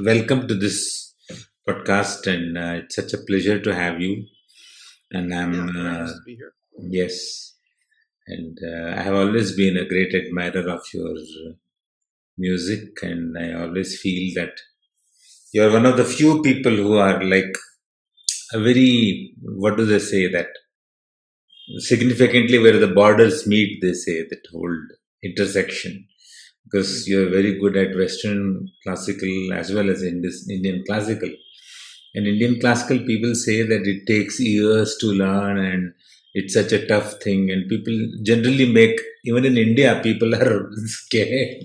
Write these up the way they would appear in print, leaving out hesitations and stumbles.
Welcome to this podcast, and it's such a pleasure to have you. And Yeah, I'm, very interested to be here. yes, and I have always been a great admirer of your music, and I always feel that you're one of the few people who are like a very, what do they say, that significantly where the borders meet, they say, that whole intersection. Because Hmm. you're very good at Western classical as well as Indian classical. And Indian classical people say that it takes years to learn and it's such a tough thing. And people generally make, even in India, people are scared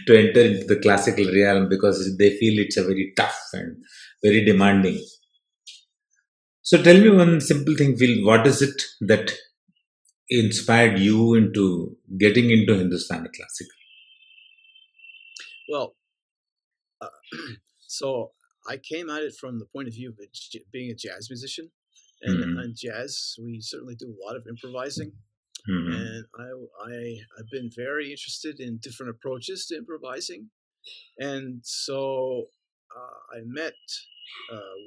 to enter into the classical realm because they feel it's a very tough and very demanding. So tell me one simple thing, Phil. What is it that inspired you into getting into Hindustani classical? Well, uh, so I came at it from the point of view of being a jazz musician, and Hmm. on jazz we certainly do a lot of improvising, Hmm. and I've been very interested in different approaches to improvising, and so I met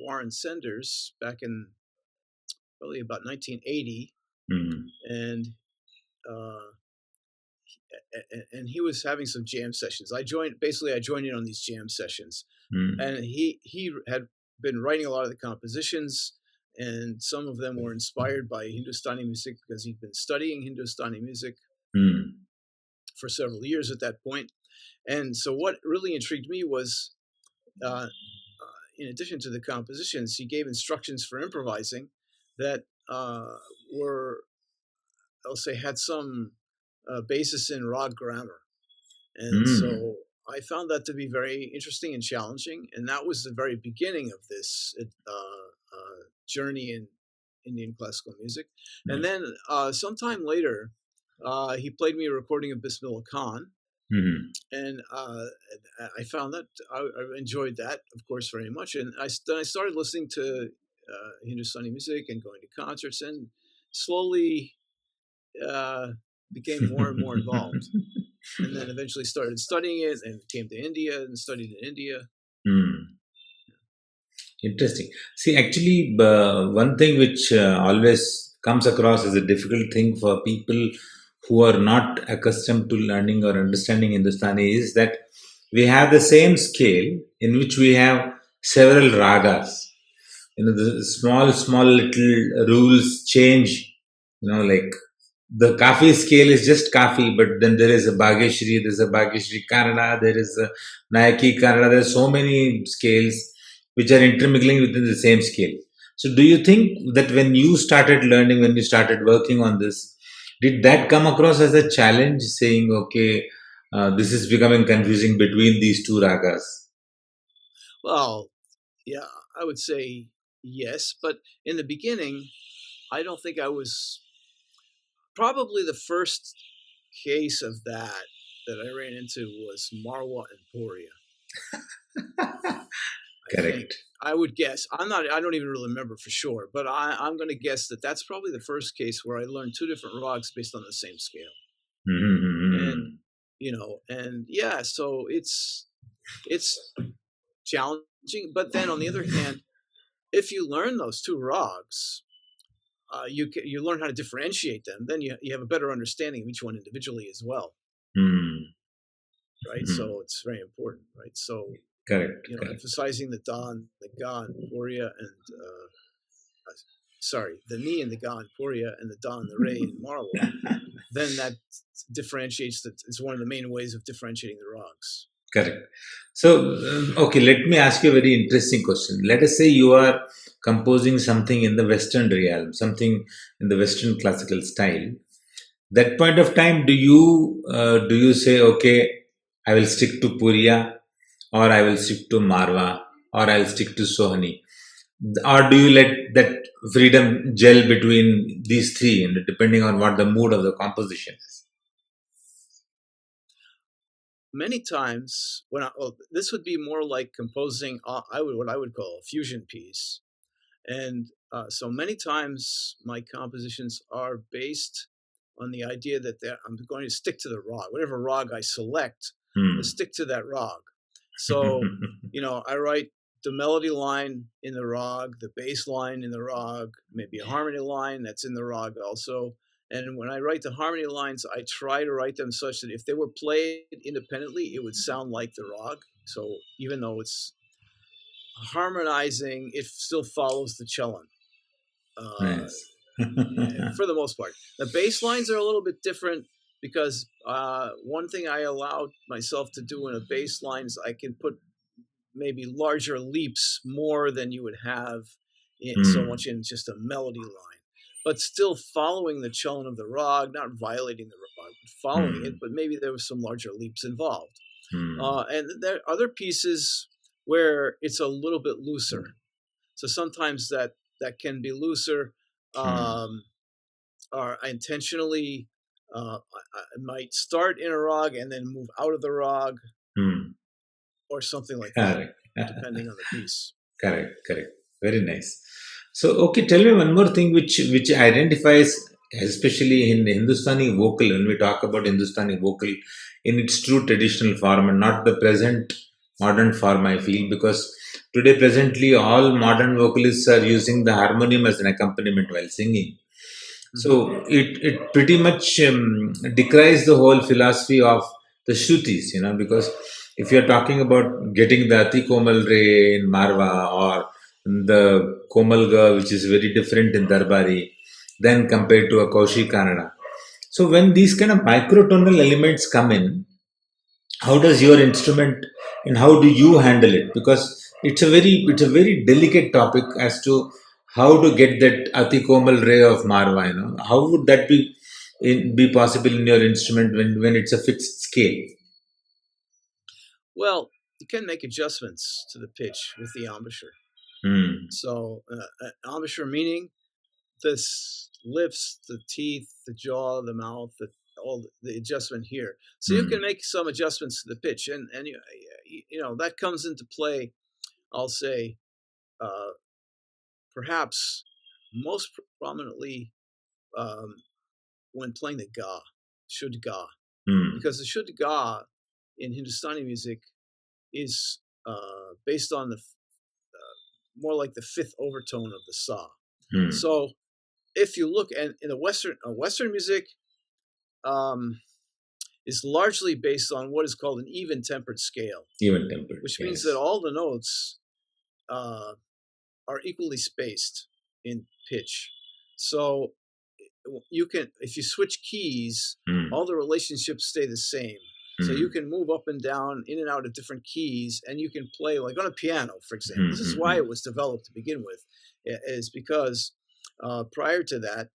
Warren Senders back in probably about 1980, Hmm. and uh, and he was having some jam sessions. I joined in on these jam sessions, Hmm. and he had been writing a lot of the compositions, and some of them were inspired by Hindustani music because he'd been studying Hindustani music Hmm. for several years at that point. And so, what really intrigued me was, in addition to the compositions, he gave instructions for improvising that were, I'll say, had some basis in Rag grammar. And Hmm. so I found that to be very interesting and challenging. And that was the very beginning of this journey in Indian classical music. And Yeah. then sometime later, he played me a recording of Bismillah Khan. Hmm. And I found that I enjoyed that, of course, very much. And then I started listening to Hindustani music and going to concerts, and slowly uh, became more and more involved, and then eventually started studying it and came to India and studied in India. Hmm. Interesting. See, actually, one thing which always comes across as a difficult thing for people who are not accustomed to learning or understanding Hindustani is that we have the same scale in which we have several ragas. The small little rules change. Like the Kafi scale is just Kafi, but then there is a Bhageshri, there's a Bhageshri Kannada, there is a Nayaki Kannada. There are so many scales which are intermingling within the same scale. So, do you think that when you started learning, when you started working on this, did that come across as a challenge, saying, okay, this is becoming confusing between these two ragas? Well, yeah, I would say yes, but in the beginning, I don't think I was probably the first case of that I ran into was Marwa and Poria. I think Correct. I would guess. I don't even really remember for sure, but I'm going to guess that that's probably the first case where I learned two different rags based on the same scale. And Mm-hmm. and yeah, so it's challenging. But then on the other hand, if you learn those two rags, you learn how to differentiate them. Then you have a better understanding of each one individually as well, right? Mm-hmm. So it's very important, right? So Correct. Correct. emphasizing the da and the ga and Puriya, and sorry, the ni and the ga and Puriya, and the da and the re and Marwa, then that differentiates that. It's one of the main ways of differentiating the rags. Correct. So, okay, let me ask you a very interesting question. Let us say you are composing something in the Western realm, something in the Western classical style. That point of time, do you say, okay, I will stick to Puriya, or I will stick to Marwa, or I will stick to Sohani, or do you let that freedom gel between these three, and depending on what the mood of the composition is? Many times, this would be more like composing. What I would call a fusion piece, and so many times my compositions are based on the idea that I'm going to stick to the rag. Whatever rag I select, Hmm. stick to that rag. So, I write the melody line in the rag, the bass line in the rag, maybe a harmony line that's in the rag also. And when I write the harmony lines, I try to write them such that if they were played independently, it would sound like the rag. So even though it's harmonizing, it still follows the cello. Nice. For the most part. The bass lines are a little bit different because one thing I allowed myself to do in a bass line is I can put maybe larger leaps more than you would have so much in just a melody line, but still following the challenge of the rag, not violating the rag, but following it, but maybe there was some larger leaps involved. And there are other pieces where it's a little bit looser. So sometimes that can be looser. Or I intentionally I might start in a rag and then move out of the rag, or something like that, depending on the piece. Correct. Very nice. So, okay, tell me one more thing which identifies, especially in Hindustani vocal, when we talk about Hindustani vocal in its true traditional form and not the present modern form, I feel, because today, presently, all modern vocalists are using the harmonium as an accompaniment while singing. So it pretty much decries the whole philosophy of the Shrutis, because if you're talking about getting the Ati Komal Re in Marwa or the Komalga, which is very different in Darbari, then compared to a Kaushi Kannada. So when these kind of microtonal elements come in, how does your instrument and how do you handle it? Because it's a very delicate topic as to how to get that ati komal ray of marva. How would that be possible in your instrument when it's a fixed scale? Well, you can make adjustments to the pitch with the embouchure. So embouchure meaning this lips, the teeth, the jaw, the mouth, all the adjustment here. So you can make some adjustments to the pitch, and that comes into play. I'll say, perhaps most prominently when playing the ga, shud ga, because the shud ga in Hindustani music is based on the more like the fifth overtone of the sa. So if you look at in the Western music, is largely based on what is called an even-tempered scale. Even-tempered, which means that all the notes are equally spaced in pitch. So you can, if you switch keys, all the relationships stay the same. So you can move up and down, in and out of different keys, and you can play like on a piano, for example. This is why it was developed to begin with, is because prior to that,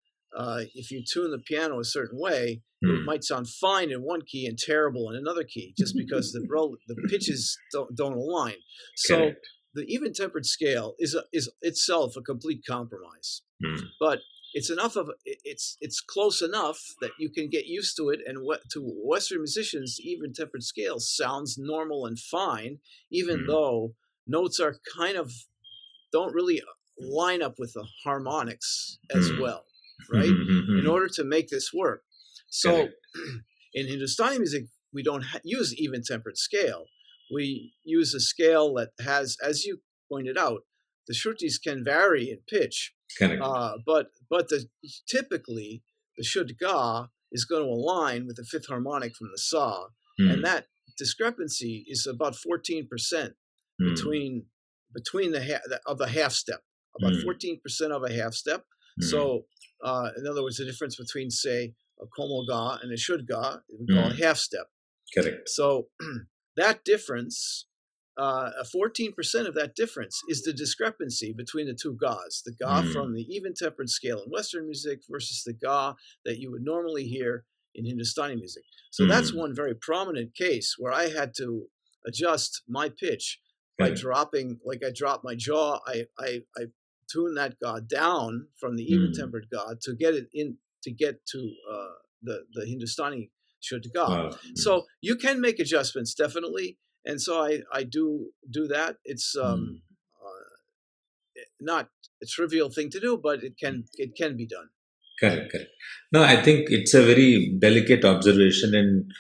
if you tune the piano a certain way, it might sound fine in one key and terrible in another key, just because the pitches don't align. So the even-tempered scale is itself a complete compromise, but it's close enough that you can get used to it, and to Western musicians, the even-tempered scale sounds normal and fine, even though notes are don't really line up with the harmonics as well, right? In order to make this work. So in Hindustani music, we don't use even-tempered scale. We use a scale that has, as you pointed out, the shrutis can vary in pitch. But typically the shud ga is going to align with the fifth harmonic from the sa, and that discrepancy is about 14% between the half step, about 14% of a half step. So in other words, the difference between, say, a komal ga and a shud ga, we call a half step. So that difference, 14% of that difference is the discrepancy between the two gas, the ga from the even-tempered scale in Western music versus the ga that you would normally hear in Hindustani music. So that's one very prominent case where I had to adjust my pitch by dropping, like I dropped my jaw, I tune that ga down from the even-tempered ga to get it in, to get to the Hindustani shud ga. So you can make adjustments, definitely. And so I do that. It's not a trivial thing to do, but it can be done. Correct. No, I think it's a very delicate observation, and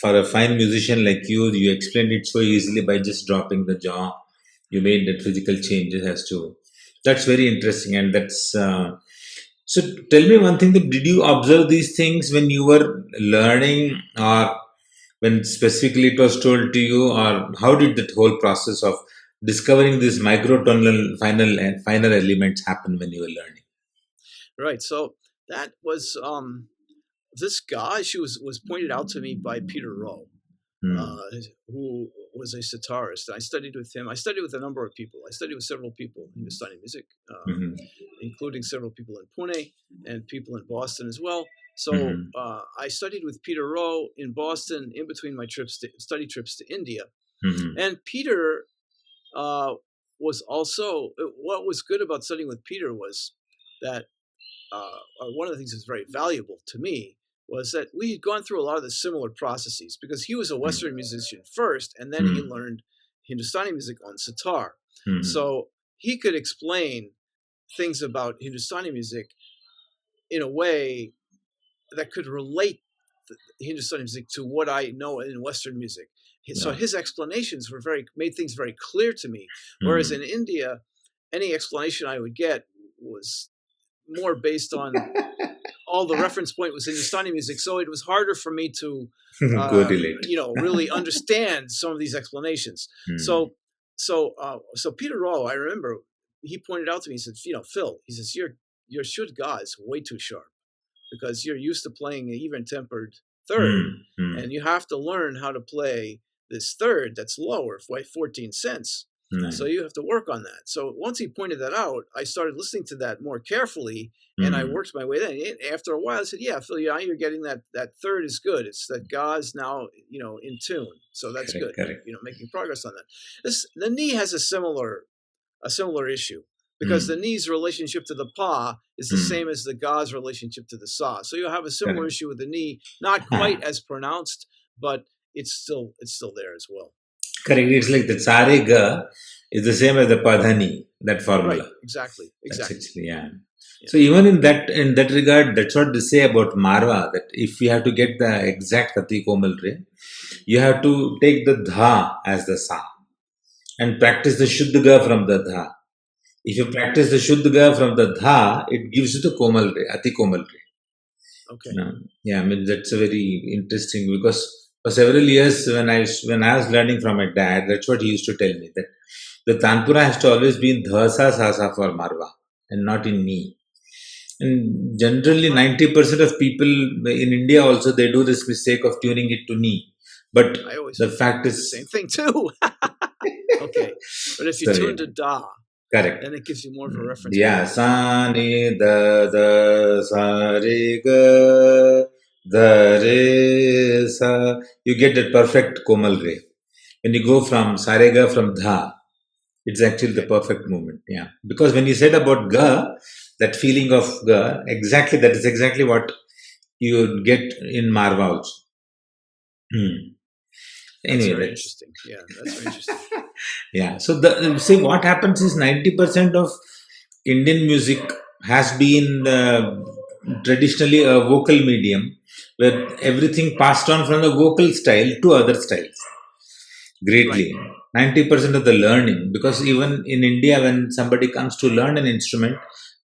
for a fine musician like you explained it so easily by just dropping the jaw. You made that physical changes as to. That's very interesting, and that's. So tell me one thing: that did you observe these things when you were learning, or when specifically it was told to you, or how did that whole process of discovering these microtonal finer elements happen when you were learning? Right. So that was this guy. She was pointed out to me by Peter Rowe, Hmm. who was a sitarist. I studied with him. I studied with a number of people. I studied with several people in Hindustani music, Hmm. including several people in Pune and people in Boston as well. So Hmm. I studied with Peter Rowe in Boston in between my study trips to India. Hmm. And Peter was also, what was good about studying with Peter was that one of the things that's very valuable to me was that we had gone through a lot of the similar processes, because he was a Western musician first, and then he Hmm. learned Hindustani music on sitar. Hmm. So he could explain things about Hindustani music in a way that could relate Hindustani music to what I know in Western music. So Yeah. his explanations made things very clear to me. Whereas Hmm. in India, any explanation I would get was more based on, all the reference point was Hindustani music, so it was harder for me to, Correlate. really understand some of these explanations. Hmm. So Peter Rowe, I remember, he pointed out to me. He said, Phil, he says, your shudga is way too sharp, because you're used to playing an even tempered third, Hmm. Hmm. and you have to learn how to play this third that's lower by 14 cents. So Nice. you have to work on that. So once he pointed that out, I started listening to that more carefully, and I Hmm. worked my way then. After a while, I said, "Yeah, Phil, yeah, you're getting that third is good. It's that ga is now in tune, so that's Correct. good. You're Correct. making progress on that." The knee has a similar issue, because the Hmm. knee's relationship to the pa is the Hmm. same as the ga's relationship to the sa. So you'll have a similar Correct. issue with the knee, not quite as pronounced, but it's still there as well. Correct. It's like the tsare ga is the same as the padhani, that Right. formula. Exactly. That's Exactly. actually, yeah. Yeah. So even in that regard, that's what they say about Marwa, that if you have to get the exact Kati Komal Re, you have to take the dha as the sa and practice the Shuddha from the dha. If you practice the Shuddha from the dha, it gives you the Komal Re, Ati Komal Re. Okay. Yeah, I mean that's a very interesting, because for several years when I was learning from my dad, that's what he used to tell me, that the tanpura has to always be in dhasa sasa for marwa and not in ni. And generally, Huh. 90% of people in India also they do this mistake of tuning it to ni. But I always the fact did the same is, thing too. Okay. But if you so tune yeah, to da, correct. then it gives you more of a reference Yeah, point. sa ni da sa re ga da re sa. You get that perfect komal re. When you go from sa re ga from dha, it's actually the Okay. perfect movement. Yeah, because when you said about ga, that feeling of ga, exactly that is exactly what you would get in Marva also. Hmm. That's Anyway, very that's interesting. Yeah, that's very interesting. yeah. So the see what happens is 90% of Indian music has been traditionally a vocal medium, where everything passed on from the vocal style to other styles Right. greatly. 90% of the learning, because even in India, when somebody comes to learn an instrument,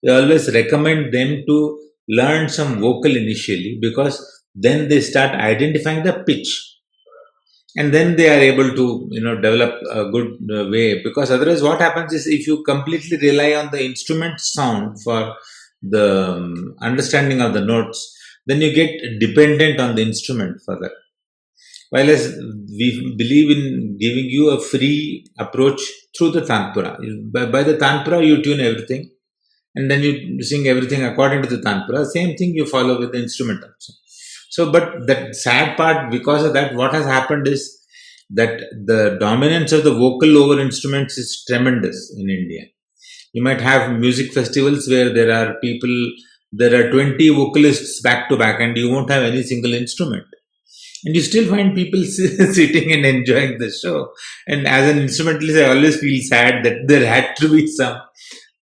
we always recommend them to learn some vocal initially, because then they start identifying the pitch, and then they are able to develop a good way. Because otherwise what happens is, if you completely rely on the instrument sound for the understanding of the notes, then you get dependent on the instrument for that. While as we believe in giving you a free approach through the tanpura. By the tanpura you tune everything, and then you sing everything according to the tanpura. Same thing you follow with the instrument also. So, but that sad part, because of that, what has happened is that the dominance of the vocal over instruments is tremendous in India. You might have music festivals where there are 20 vocalists back to back, and you won't have any single instrument. And you still find people sitting and enjoying the show. And as an instrumentalist, I always feel sad that there had to be some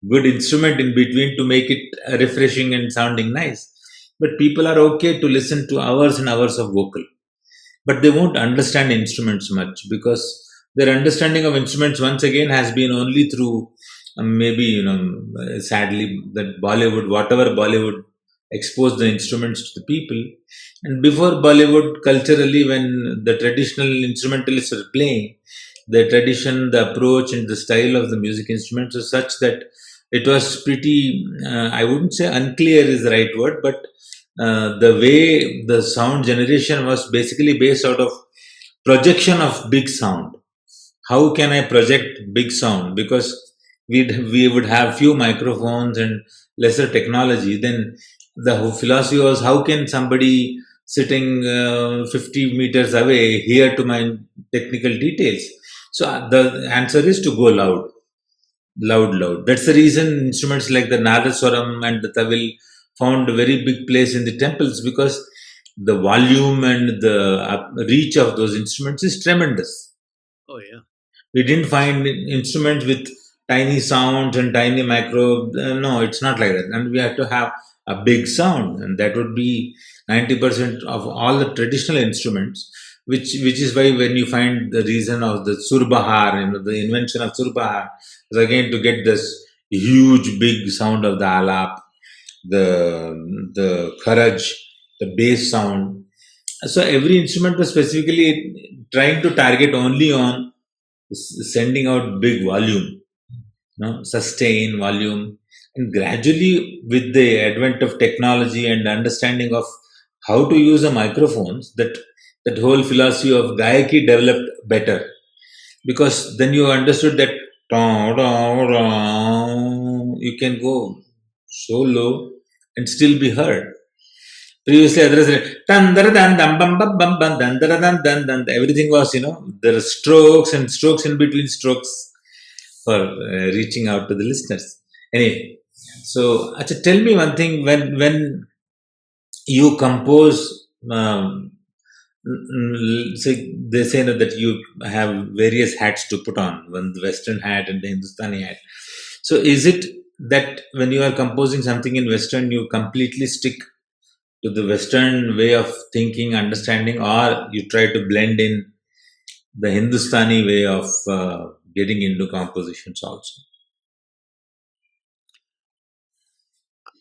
good instrument in between to make it refreshing and sounding nice. But people are okay to listen to hours and hours of vocal. but they won't understand instruments much, because their understanding of instruments once again has been only through maybe, sadly, that Bollywood, whatever Bollywood exposed the instruments to the people. And before Bollywood, culturally, when the traditional instrumentalists are playing, the tradition, the approach, and the style of the music instruments was such that it was pretty, I wouldn't say unclear is the right word, but the way the sound generation was basically based out of projection of big sound. How can I project big sound? Because we would have few microphones and lesser technology. Then the whole philosophy was, how can somebody sitting 50 meters away hear to my technical details? So the answer is to go loud, loud. That's the reason instruments like the Nadaswaram and the Tawil found a very big place in the temples, because the volume and the reach of those instruments is tremendous. Oh yeah. We didn't find instruments with tiny sounds and tiny micro. No, it's not like that. And we have to have a big sound, and that would be 90% of all the traditional instruments. Which is why when you find the reason of the surbahar, the invention of surbahar is again to get this huge big sound of the alap, the kharaj, the bass sound. So every instrument was specifically trying to target only on sending out big volume, sustain volume. And gradually, with the advent of technology and understanding of how to use a microphones, that whole philosophy of gayaki developed better, because then you understood that you can go so low and still be heard. Previously, others everything was, there are strokes and strokes in between strokes for reaching out to the listeners. Anyway, so Acha, tell me one thing: when you compose, they say that you have various hats to put on, one the Western hat and the Hindustani hat. So, is it that when you are composing something in Western, you completely stick to the Western way of thinking, understanding, or you try to blend in the Hindustani way of getting into compositions also?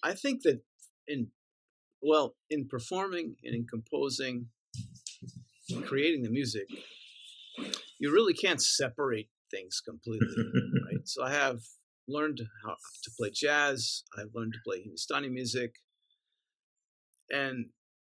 I think that in performing and in composing, creating the music, you really can't separate things completely, right? So I have learned how to play jazz. I've learned to play Hindustani music, and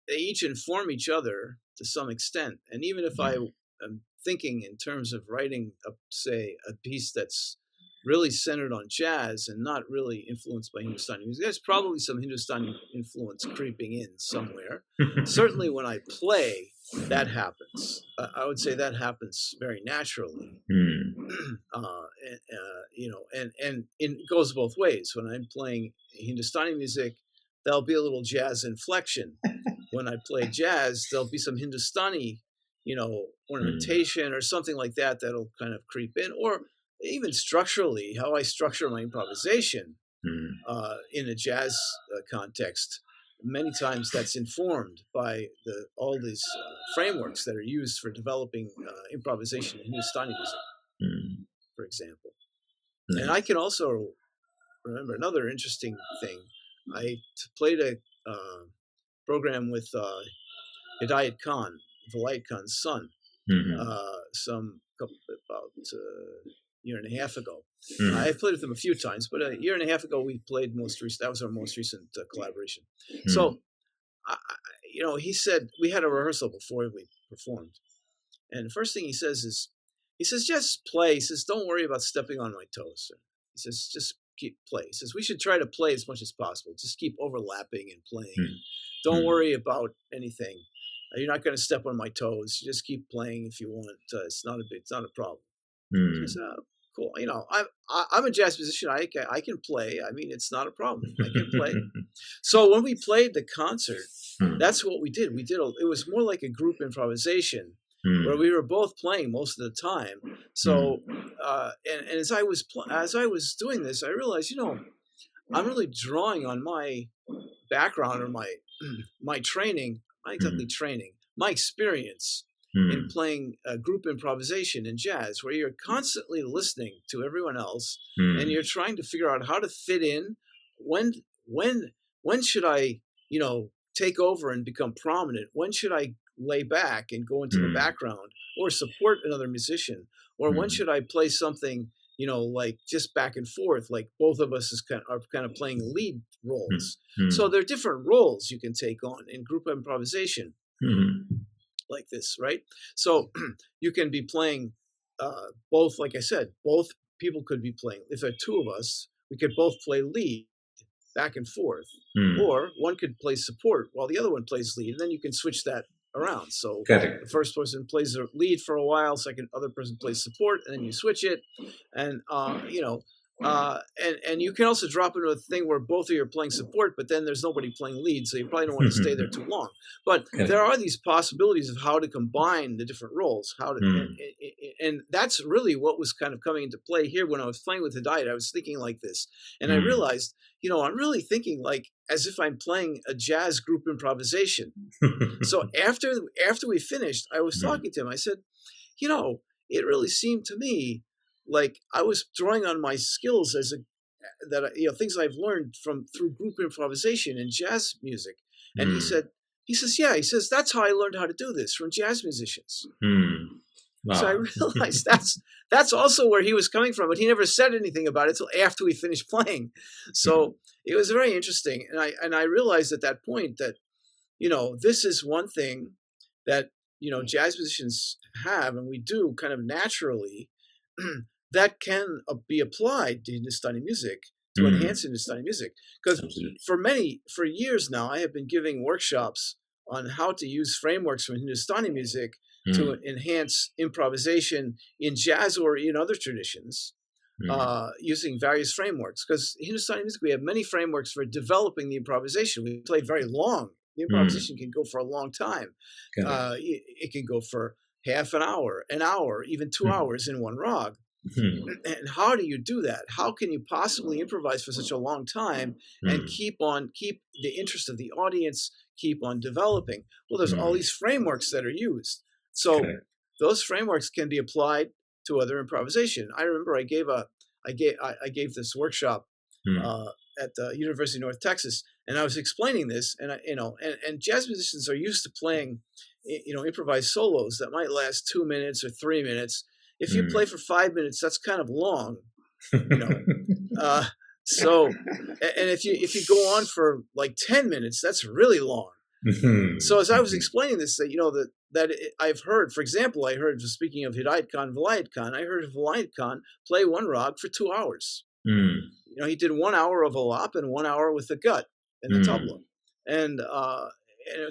they each inform each other to some extent. And even if I am thinking in terms of writing, say, a piece that's really centered on jazz and not really influenced by Hindustani music, there's probably some Hindustani influence creeping in somewhere. Certainly when I play, that happens. I would say that happens very naturally. And it goes both ways. When I'm playing Hindustani music, there'll be a little jazz inflection. When I play jazz, there'll be some Hindustani, ornamentation or something like that that'll kind of creep in, or even structurally, how I structure my improvisation in a jazz context. Many times that's informed by all these frameworks that are used for developing improvisation in Hindustani music, for example. Nice. And I can also remember another interesting thing. I played a program with Hidayat Khan, Vilayat Khan's son, about a year and a half ago. I played with him a few times, but a year and a half ago we played that was our most recent collaboration. So, he said, we had a rehearsal before we performed, and the first thing he says, just play. He says, don't worry about stepping on my toes. He says, just keep play. He says, we should try to play as much as possible. Just keep overlapping and playing. Don't worry about anything. You're not going to step on my toes. You just keep playing if you want. It's not a problem. He says, cool. I'm a jazz musician. I can play. I mean, it's not a problem. I can play. So when we played the concert, that's what we did. It was more like a group improvisation where we were both playing most of the time. So, and as I was doing this, I realized, I'm really drawing on my background or my training, not exactly training, my experience in playing group improvisation in jazz, where you're constantly listening to everyone else and you're trying to figure out how to fit in. When should I, take over and become prominent? When should I lay back and go into the background or support another musician? Or when should I play something, like just back and forth, like both of us are kind of playing lead roles. So there are different roles you can take on in group improvisation like this, right? So you can be playing both, like I said, both people could be playing. If there are two of us, we could both play lead back and forth, or one could play support while the other one plays lead, and then you can switch that around. So Correct. the first person plays the lead for a while, other person plays support, and then you switch it, and and you can also drop into a thing where both of you are playing support, but then there's nobody playing lead, so you probably don't want to stay there too long. But there are these possibilities of how to combine the different roles, and that's really what was kind of coming into play here when I was playing with Hidayat. I was thinking like this, and I realized, I'm really thinking like as if I'm playing a jazz group improvisation. So after we finished, I was talking to him. I said, it really seemed to me like I was drawing on my skills things I've learned through group improvisation and jazz music. And he says, that's how I learned how to do this, from jazz musicians. Wow. So I realized that's also where he was coming from, but he never said anything about it until after we finished playing. So it was very interesting. And I realized at that point that, this is one thing that, jazz musicians have, and we do kind of naturally, that can be applied to Hindustani music, to enhance Hindustani music. Because for years now, I have been giving workshops on how to use frameworks from Hindustani music to enhance improvisation in jazz or in other traditions, using various frameworks. Because Hindustani music, we have many frameworks for developing the improvisation. We play very long. The improvisation can go for a long time. It can go for half an hour, even 2 hours in one rag. And how do you do that? How can you possibly improvise for such a long time and keep the interest of the audience, keep on developing? Well, there's all these frameworks that are used. So those frameworks can be applied to other improvisation. I remember I gave this workshop at the University of North Texas, and I was explaining this, and and jazz musicians are used to playing, improvised solos that might last 2 minutes or 3 minutes. If you play for 5 minutes, that's kind of long, So, and if you go on for like 10 minutes, that's really long. So as I was explaining this, that I've heard, for example, speaking of Hidayat Khan, Vilayat Khan, I heard Vilayat Khan play one rag for 2 hours. He did 1 hour of alap and 1 hour with the gut and the tabla. And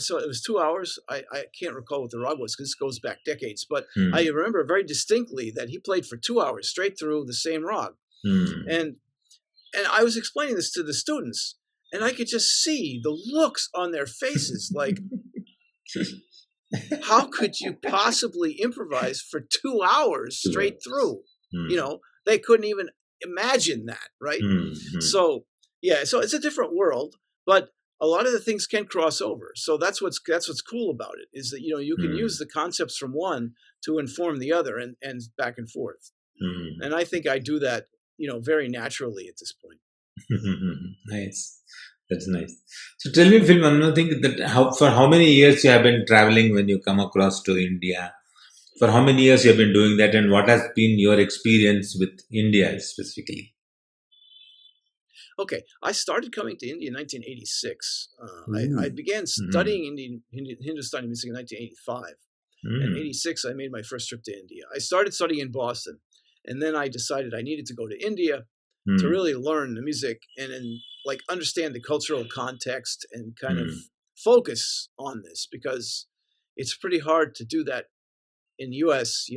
so it was 2 hours. I can't recall what the rag was because this goes back decades, but I remember very distinctly that he played for 2 hours straight through the same rag. And I was explaining this to the students, and I could just see the looks on their faces, like, how could you possibly improvise for 2 hours straight through? They couldn't even imagine that, right? So it's a different world, but a lot of the things can cross over. So that's what's cool about it, is that you can use the concepts from one to inform the other, and back and forth. And I think I do that very naturally at this point. Nice. That's nice. So tell me, Phil, one more thing, for how many years you have been traveling when you come across to India? For how many years you have been doing that, and what has been your experience with India specifically? Okay, I started coming to India in 1986. I began studying Hindustani music in 1985. In 86, I made my first trip to India. I started studying in Boston, and then I decided I needed to go to India to really learn the music and understand the cultural context and kind of focus on this, because it's pretty hard to do that in the U.S.,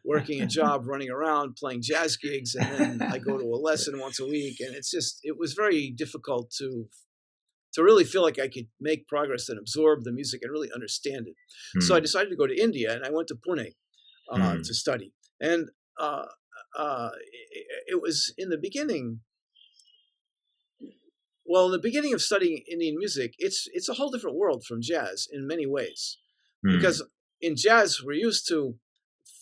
working a job, running around, playing jazz gigs, and then I go to a lesson once a week, and it was very difficult to really feel like I could make progress and absorb the music and really understand it. So I decided to go to India, and I went to Pune to study. And it was in the beginning. Well, in the beginning of studying Indian music, it's a whole different world from jazz in many ways, because in jazz, we're used to,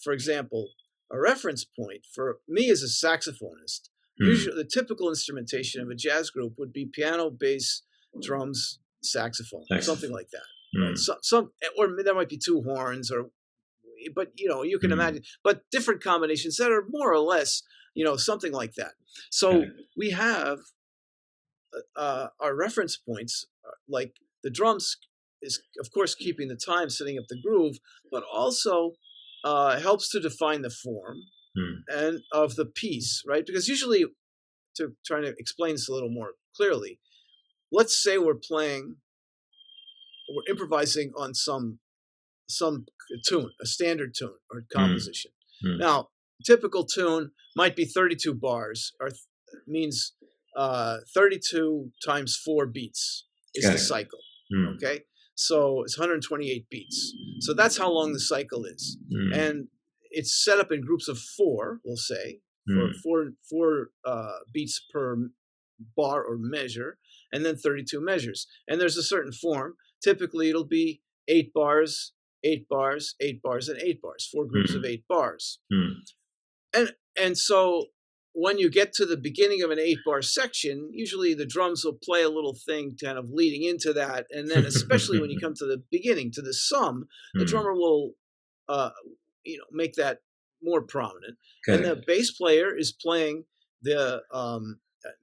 for example, a reference point for me as a saxophonist. Usually, the typical instrumentation of a jazz group would be piano, bass, drums, saxophone, something like that. Right? Some, or there might be two horns, but you can imagine, but different combinations that are more or less, something like that. So we have our reference points, like the drums is, of course, keeping the time, setting up the groove, but also helps to define the form and of the piece, right? Because usually, to try to explain this a little more clearly, let's say we're improvising on some tune, a standard tune or composition. Now, typical tune might be 32 bars, or means 32 times 4 beats is the cycle. Okay, so it's 128 beats. So that's how long the cycle is, and it's set up in groups of 4. We'll say four beats per bar or measure, and then 32 measures. And there's a certain form. Typically, it'll be 8 bars, 8 bars, 8 bars, and 8 bars. 4 groups of 8 bars. And so when you get to the beginning of an 8-bar section, usually the drums will play a little thing kind of leading into that. And then especially when you come to the beginning, to the sum, the drummer will, make that more prominent. And the bass player is playing the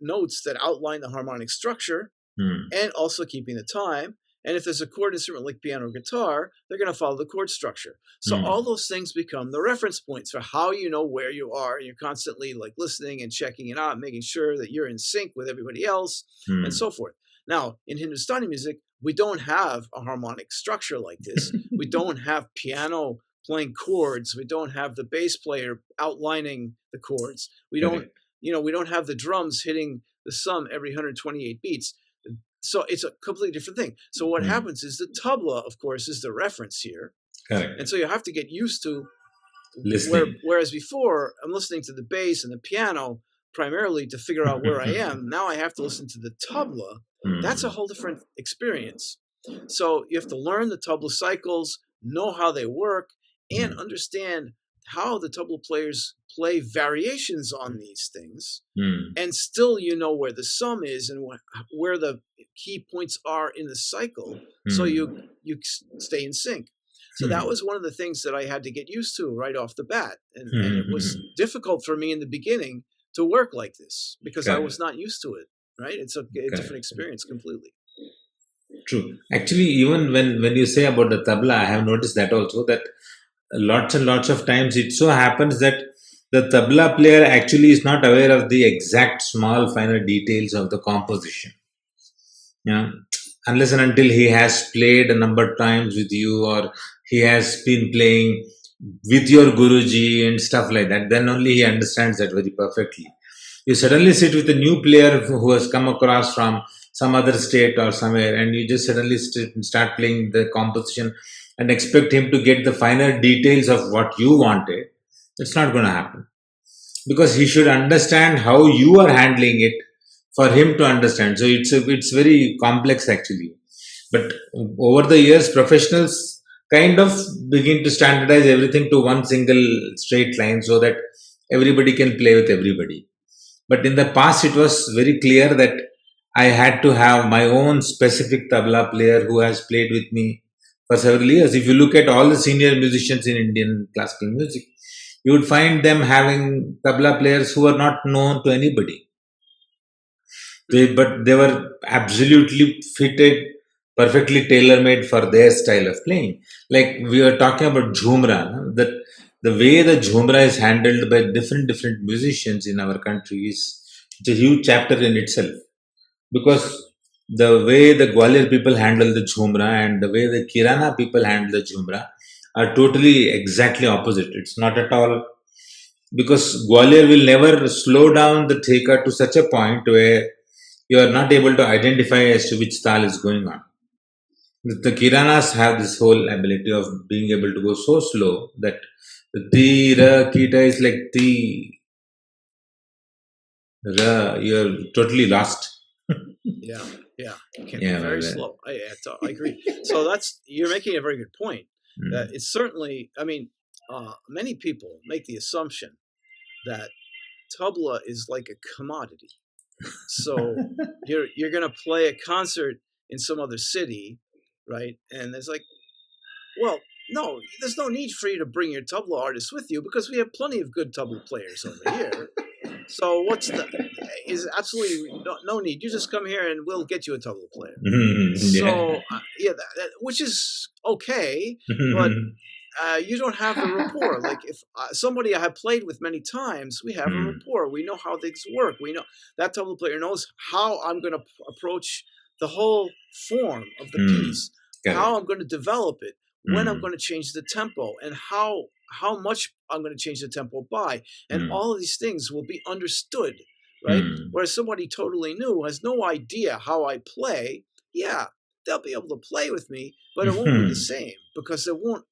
notes that outline the harmonic structure and also keeping the time. And if there's a chord instrument like piano or guitar, they're going to follow the chord structure. So all those things become the reference points for how you know where you are. And you're constantly like listening and checking it out, making sure that you're in sync with everybody else and so forth. Now, in Hindustani music, we don't have a harmonic structure like this. We don't have piano playing chords. We don't have the bass player outlining the chords. We don't, we don't have the drums hitting the sum every 128 beats. So it's a completely different thing. So what happens is the tabla, of course, is the reference here. And so you have to get used to listening. Whereas before, I'm listening to the bass and the piano primarily to figure out where I am. Now I have to listen to the tabla. That's a whole different experience. So you have to learn the tabla cycles, know how they work, and understand how the tabla players play variations on these things. And still where the sum is and where the key points are in the cycle, so you stay in sync. So that was one of the things that I had to get used to right off the bat. And it was difficult for me in the beginning to work like this because I was not used to it, right? It's a different experience completely. True. Actually, even when you say about the tabla, I have noticed that also, that lots and lots of times it so happens that the tabla player actually is not aware of the exact small finer details of the composition. Unless and until he has played a number of times with you, or he has been playing with your Guruji and stuff like that, then only he understands that very perfectly. You suddenly sit with a new player who has come across from some other state or somewhere, and you just suddenly start playing the composition and expect him to get the finer details of what you wanted. It's not going to happen, because he should understand how you are handling it for him to understand. So it's very complex actually. But over the years, professionals kind of begin to standardize everything to one single straight line so that everybody can play with everybody. But in the past, it was very clear that I had to have my own specific tabla player who has played with me for several years. If you look at all the senior musicians in Indian classical music, you would find them having tabla players who are not known to anybody. But they were absolutely fitted, perfectly tailor-made for their style of playing. Like we were talking about Jhumra, that the way the Jhumra is handled by different musicians in our country is a huge chapter in itself. Because the way the Gwalior people handle the Jhumra and the way the Kirana people handle the Jhumra are totally exactly opposite. It's not at all, because Gwalior will never slow down the theka to such a point where you are not able to identify as to which tal is going on. The Kiranas have this whole ability of being able to go so slow that the ti, ra, kita is like ti, ra, you're totally lost. Yeah. It can be very slow. I agree. So you're making a very good point. It's certainly, I mean, many people make the assumption that tabla is like a commodity. So you're going to play a concert in some other city, right? And there's like, well, no, there's no need for you to bring your tabla artist with you because we have plenty of good tabla players over here. So is absolutely no need. You just come here and we'll get you a tabla player. So yeah, which is okay, but you don't have the rapport. Like if somebody I have played with many times, we have a rapport. We know how things work. We know that tabla player knows how I'm going to approach the whole form of the piece, how I'm going to develop it, when I'm going to change the tempo, and how much I'm going to change the tempo by. And all of these things will be understood, right? Whereas somebody totally new has no idea how I play, yeah, they'll be able to play with me, but it won't be the same because they won't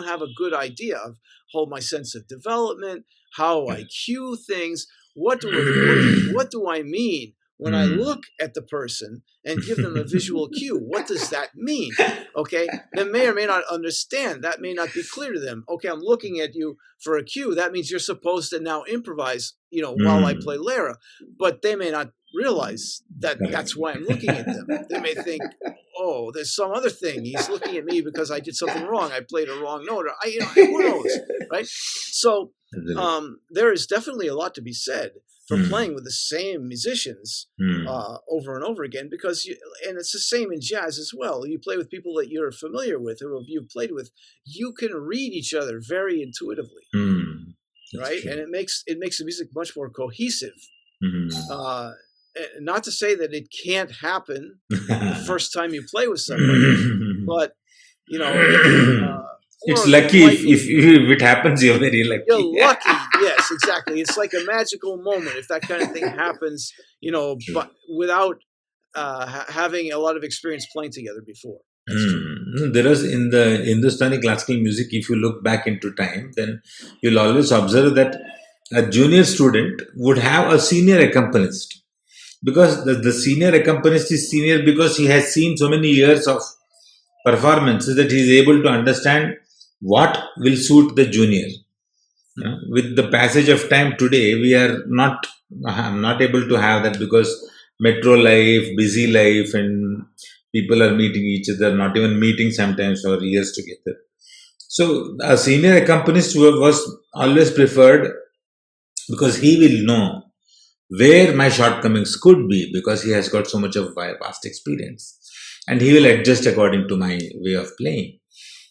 have a good idea of my sense of development, how I cue things, what do I mean when I look at the person and give them a visual cue. What does that mean? Okay, they may or may not understand. That may not be clear to them. Okay, I'm looking at you for a cue. That means you're supposed to now improvise, while I play Lara. But they may not realize that that's why I'm looking at them. They may think, oh, there's some other thing. He's looking at me because I did something wrong. I played a wrong note. Or who knows, right? So there is definitely a lot to be said for playing with the same musicians over and over again, because and it's the same in jazz as well. You play with people that you're familiar with, who you've played with. You can read each other very intuitively, right? True. And it makes the music much more cohesive. Not to say that it can't happen the first time you play with somebody, but it's lucky if it happens. You're very lucky. You're lucky, yes, exactly. It's like a magical moment if that kind of thing happens, but without having a lot of experience playing together before. That's true. There is in the Hindustani classical music, if you look back into time, then you'll always observe that a junior student would have a senior accompanist, because the senior accompanist is senior because he has seen so many years of performances that he is able to understand what will suit the junior. With the passage of time today, we are not able to have that, because metro life, busy life, and people are meeting each other, not even meeting sometimes for years together. So a senior accompanist was always preferred, because he will know where my shortcomings could be, because he has got so much of vast experience, and he will adjust according to my way of playing.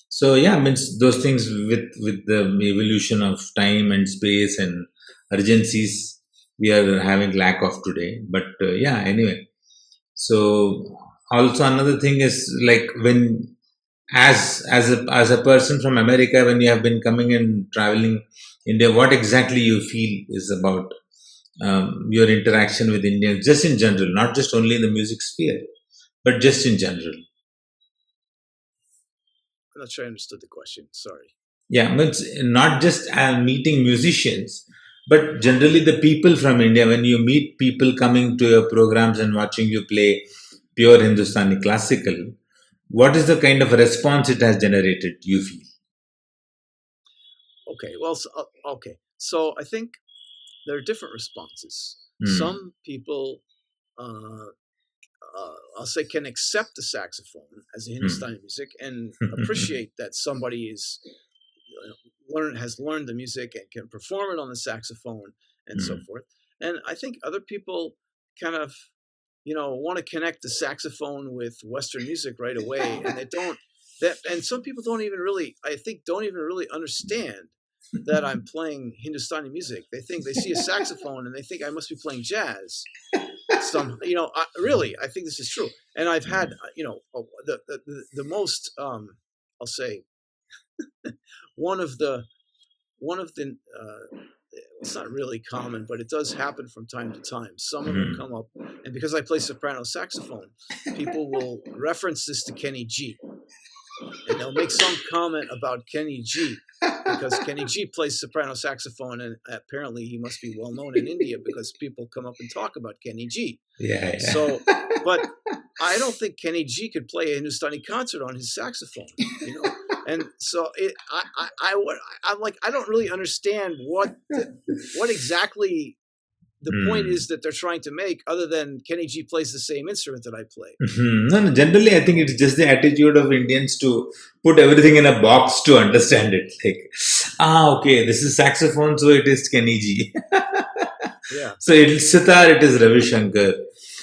So yeah, means those things with the evolution of time and space and urgencies, we are having lack of today. But yeah, anyway. So also another thing is, like, when as a person from America, when you have been coming and traveling India, what exactly you feel is about your interaction with Indians, just in general, not just only in the music sphere, but just in general. I'm not sure I understood the question. Sorry. Yeah, means not just meeting musicians, but generally the people from India. When you meet people coming to your programs and watching you play pure Hindustani classical, what is the kind of response it has generated, you feel? Okay, well, so I think there are different responses. Some people, I'll say, can accept the saxophone as a Hindustani music and appreciate that somebody is has learned the music and can perform it on the saxophone and so forth. And I think other people kind of, want to connect the saxophone with Western music right away, and they don't. And some people don't even really understand that I'm playing Hindustani music. They think they see a saxophone and they think I must be playing jazz. I think this is true. And I've had, the most, I'll say, one of the it's not really common, but it does happen from time to time. Someone will come up, and because I play soprano saxophone, people will reference this to Kenny G, and they'll make some comment about Kenny G, because Kenny G plays soprano saxophone, and apparently he must be well known in India because people come up and talk about Kenny G. Yeah. So But I don't think Kenny G could play a Hindustani concert on his saxophone, And so I'm like, I don't really understand what exactly the point is that they're trying to make, other than Kenny G plays the same instrument that I play. No, generally, I think it's just the attitude of Indians to put everything in a box to understand it. Like, okay, this is saxophone, so it is Kenny G. Yeah. So it is sitar, it is Ravi Shankar.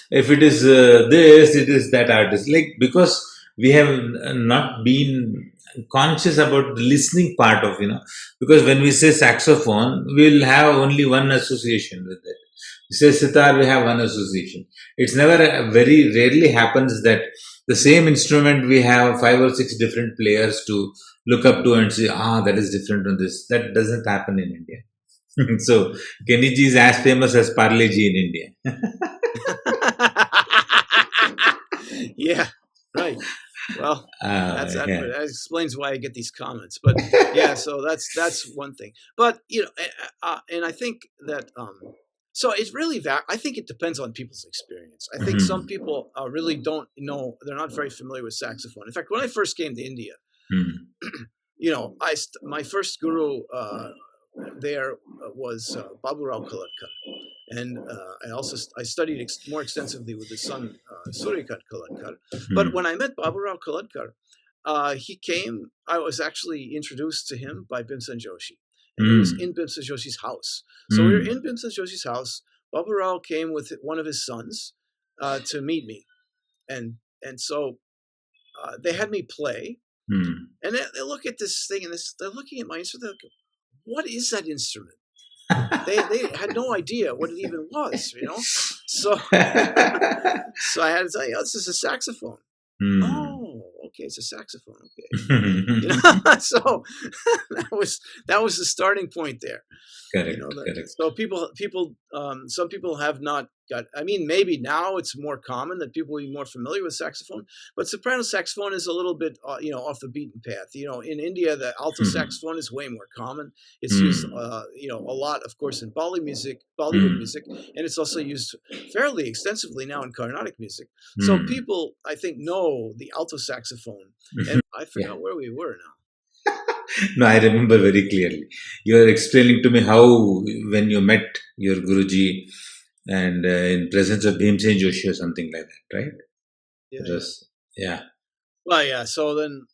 If it is this, it is that artist. Like, because we have not been conscious about the listening part of, because when we say saxophone, we'll have only one association with it. We say sitar, we have one association. It's never, very rarely happens that the same instrument we have 5 or 6 different players to look up to and say, that is different from this. That doesn't happen in India. So Kenny G is as famous as Parle G in India. Yeah, right. Well, that explains why I get these comments. But yeah, so that's one thing. But and I think that so it's really I think it depends on people's experience. I think some people really don't know; they're not very familiar with saxophone. In fact, when I first came to India, my first guru there was Babu Rao Kalatkar. And I studied more extensively with his son, Suryakant Kalatkar. But when I met Babu Rao Kalatkar, he came, I was actually introduced to him by Bhimsen Joshi. And he was in Bhimsen Joshi's house. So we were in Bhimsen Joshi's house. Babu Rao came with one of his sons to meet me. And so they had me play. And they look at this thing, and they're looking at my instrument. They're like, what is that instrument? They had no idea what it even was, So, so I had to tell you, this is a saxophone. Oh, okay, it's a saxophone. Okay, so that was the starting point there. Correct. Correct. So some people have not got. I mean, maybe now it's more common that people will be more familiar with saxophone, but soprano saxophone is a little bit, off the beaten path. In India, the alto saxophone is way more common. It's used, a lot, of course, in Bollywood music, and it's also used fairly extensively now in Carnatic music. So people, I think, know the alto saxophone, and I forgot where we were now. No, I remember very clearly. You are explaining to me how when you met your Guruji and in presence of Bhimsen Joshi or something like that, right? Yeah. Well, yeah. So then,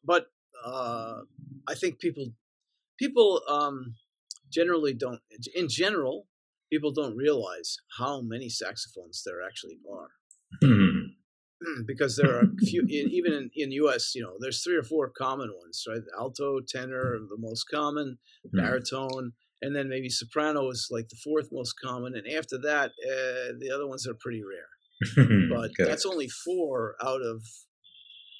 but I think people generally don't. In general, people don't realize how many saxophones there actually are. Because there are a few, even in U.S., there's 3 or 4 common ones, right? Alto, tenor, the most common, baritone, and then maybe soprano is like the 4th most common, and after that, the other ones are pretty rare. But that's only 4 out of,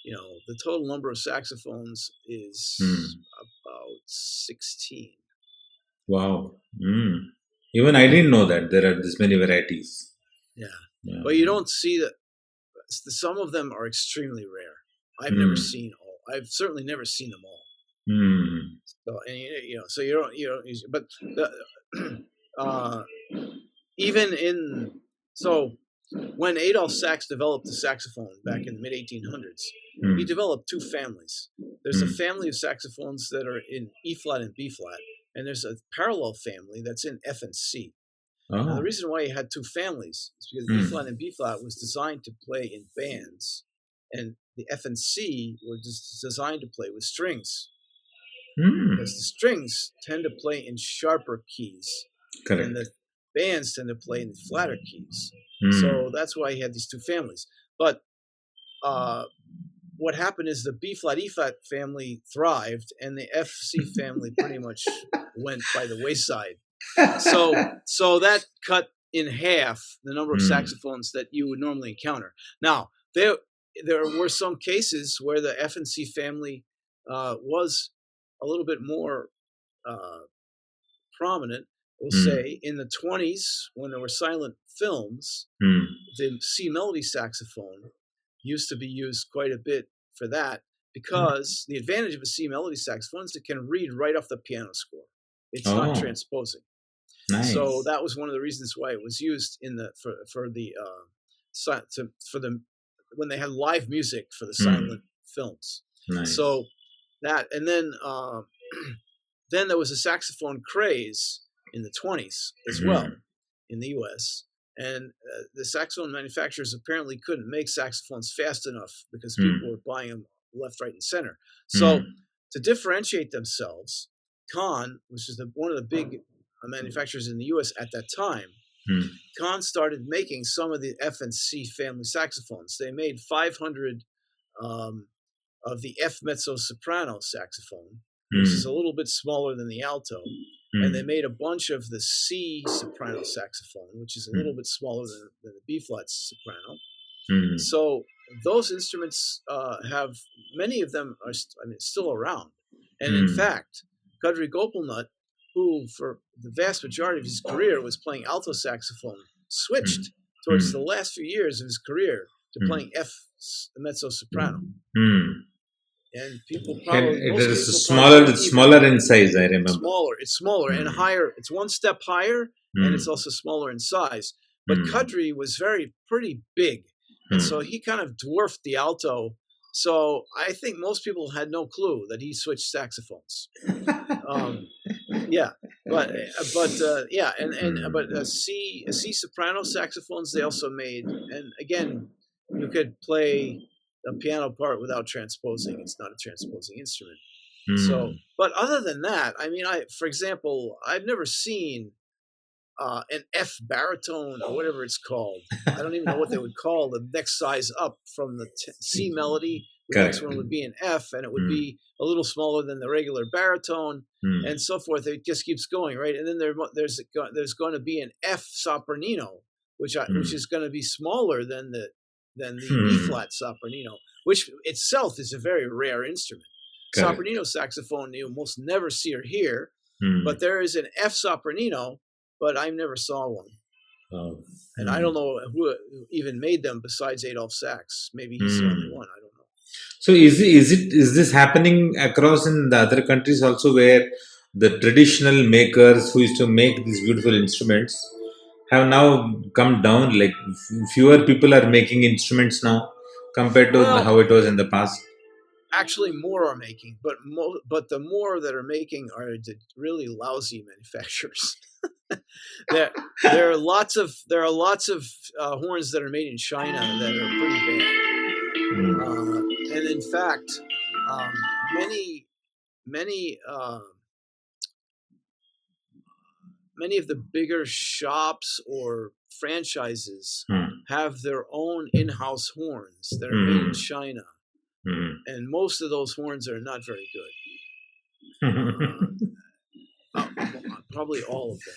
the total number of saxophones is about 16. Wow. Even I didn't know that there are this many varieties. Yeah. But you don't see that. Some of them are extremely rare. I've never seen all. I've certainly never seen them all. So, and so you don't. But even when Adolf Sax developed the saxophone back in the mid 1800s, he developed 2 families. There's a family of saxophones that are in E flat and B flat, and there's a parallel family that's in F and C. Now, the reason why he had 2 families is because E flat and B flat was designed to play in bands, and the F and C were designed to play with strings. Because the strings tend to play in sharper keys, and the bands tend to play in flatter keys. So that's why he had these 2 families. But what happened is the B flat E flat family thrived, and the F C family pretty much went by the wayside. So that cut in half the number of saxophones that you would normally encounter. Now, there were some cases where the F and C family was a little bit more prominent. We'll say in the 20s, when there were silent films, the C melody saxophone used to be used quite a bit for that, because the advantage of a C melody saxophone is it can read right off the piano score. It's not transposing. Nice. So that was one of the reasons why it was used in for the for the when they had live music for the silent films. Nice. So that, and then then there was a saxophone craze in the 20s as well in the U.S. And the saxophone manufacturers apparently couldn't make saxophones fast enough because people were buying them left, right, and center. So to differentiate themselves, Kahn, which is one of the big manufacturers in the U.S. at that time, Kahn started making some of the F and C family saxophones. They made 500 of the F mezzo-soprano saxophone, which is a little bit smaller than the alto. And they made a bunch of the C soprano saxophone, which is a little bit smaller than the B-flat soprano. So those instruments have, many of them are still around. And in fact, Kadri Gopalnath, who for the vast majority of his career was playing alto saxophone, switched towards the last few years of his career to playing F mezzo-soprano. And people probably, it is smaller in size, I remember. It's smaller and higher. It's one step higher, and it's also smaller in size. But Kadri was pretty big, and so he kind of dwarfed the alto. So I think most people had no clue that he switched saxophones. C soprano saxophones they also made, and again, you could play the piano part without transposing. It's not a transposing instrument. So, but other than that, I mean, for example, I've never seen an F baritone or whatever it's called. I don't even know what they would call the next size up from the C melody. The next one would be an F, and it would be a little smaller than the regular baritone, and so forth. It just keeps going, right? And then there's going to be an F sopranino, which is going to be smaller than the E-flat sopranino, which itself is a very rare instrument. Sopranino saxophone you almost never see or hear, but there is an F sopranino, but I never saw one. And I don't know who even made them besides Adolf Sax. Maybe he's the only one. I don't know. So is this happening across in the other countries also, where the traditional makers who used to make these beautiful instruments have now come down? Like fewer people are making instruments now compared to how it was in the past. Actually, more are making, but the more that are making are the really lousy manufacturers. There are lots of horns that are made in China that are pretty bad. And in fact, many of the bigger shops or franchises have their own in-house horns that are made in China, and most of those horns are not very good. Probably all of them.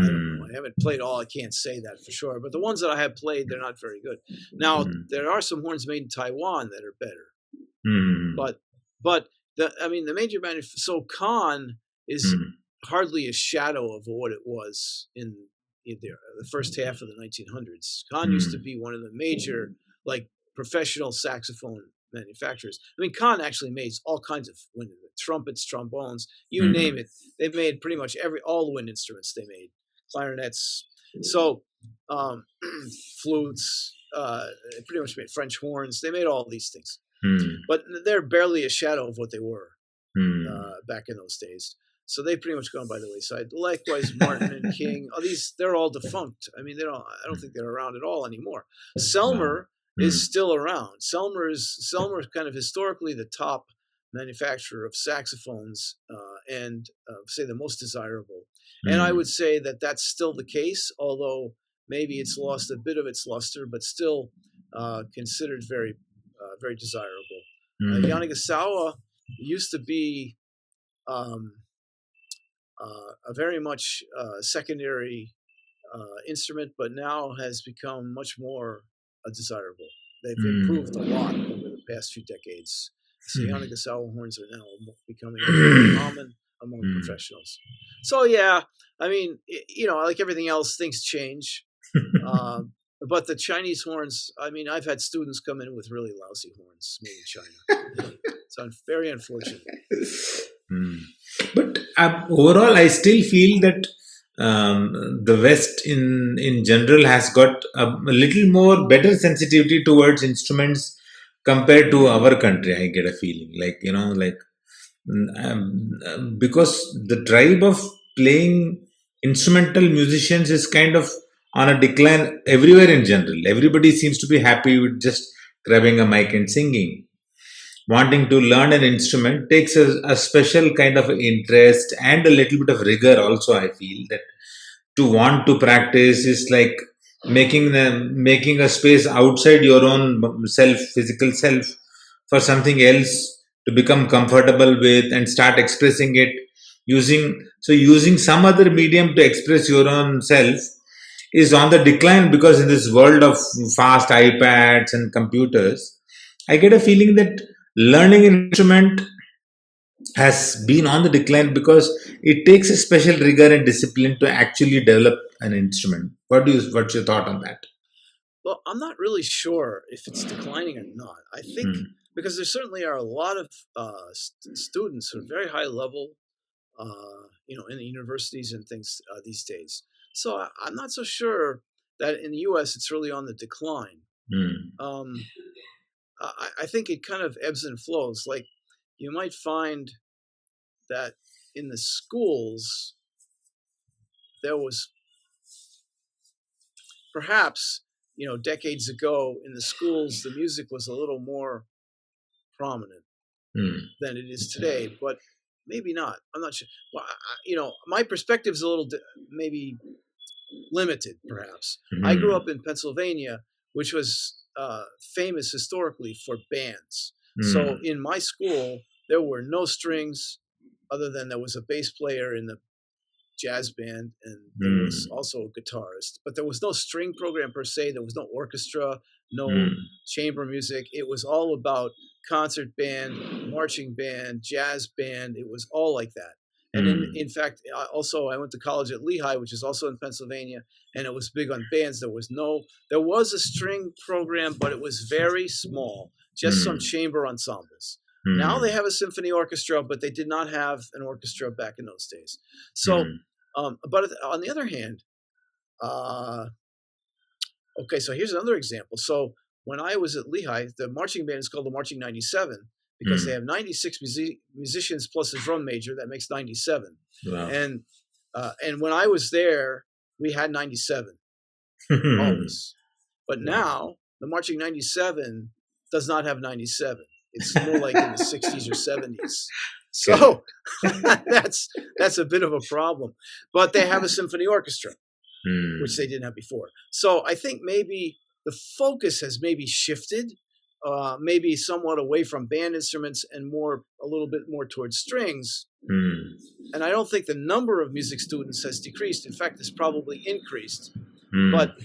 I don't know. I haven't played all. I can't say that for sure. But the ones that I have played, they're not very good. Now, there are some horns made in Taiwan that are better. But the major manufacturer. So Kahn is hardly a shadow of what it was in the first half of the 1900s. Kahn used to be one of the major professional saxophone manufacturers. I mean, Kahn actually made all kinds of wind trumpets, trombones, you name it. They've made pretty much all the wind instruments they made, clarinets, so flutes, pretty much made French horns. They made all these things, but they're barely a shadow of what they were back in those days. So they've pretty much gone by the wayside. Likewise, Martin and King, they're all defunct. I mean, I don't think they're around at all anymore. Selmer is still around. Selmer is kind of historically the top manufacturer of saxophones and say the most desirable. And I would say that that's still the case, although maybe it's lost a bit of its luster, but still considered very, very desirable. Yanagisawa used to be a very much secondary instrument, but now has become much more desirable. They've improved a lot over the past few decades. So Yanagisawa horns are now becoming more common among professionals. So yeah, I mean, like everything else, things change. But the Chinese horns, I mean, I've had students come in with really lousy horns made in China. It's very unfortunate. But overall, I still feel that the West in general has got a little more better sensitivity towards instruments compared to our country. I get a feeling like, because the tribe of playing instrumental musicians is kind of on a decline everywhere in general. Everybody seems to be happy with just grabbing a mic and singing. Wanting to learn an instrument takes a special kind of interest and a little bit of rigor also. I feel that to want to practice is like making a space outside your own physical self, for something else to become comfortable with and start expressing it, using some other medium to express your own self is on the decline, because in this world of fast iPads and computers, I get a feeling that learning an instrument has been on the decline, because it takes a special rigor and discipline to actually develop an instrument. What's your thought on that? Well, I'm not really sure if it's declining or not. I think because there certainly are a lot of students who are very high level, in the universities and things these days. So I'm not so sure that in the U.S. it's really on the decline. I think it kind of ebbs and flows. Like you might find that in the schools there was perhaps decades ago in the schools the music was a little more prominent than it is today, but maybe not. I'm not sure. Well, my perspective is a little maybe limited, perhaps. I grew up in Pennsylvania, which was famous historically for bands. So in my school, there were no strings other than there was a bass player in the jazz band, and there was also a guitarist. But there was no string program per se. There was no orchestra, no chamber music. It was all about concert band, marching band, jazz band. It was all like that. And in fact, also I went to college at Lehigh, which is also in Pennsylvania, and it was big on bands. There was a string program, but it was very small, just some chamber ensembles. Now they have a symphony orchestra, but they did not have an orchestra back in those days. So, but on the other hand, okay, so here's another example. So when I was at Lehigh, the marching band is called the Marching 97 because they have 96 musicians plus a drum major. That makes 97. Wow. And when I was there, we had 97 always. But now the Marching 97 does not have 97. It's more like in the 60s or 70s. So that's a bit of a problem. But they have a symphony orchestra, which they didn't have before. So I think maybe the focus has maybe shifted, maybe somewhat away from band instruments and a little bit more towards strings. And I don't think the number of music students has decreased. In fact, it's probably increased. But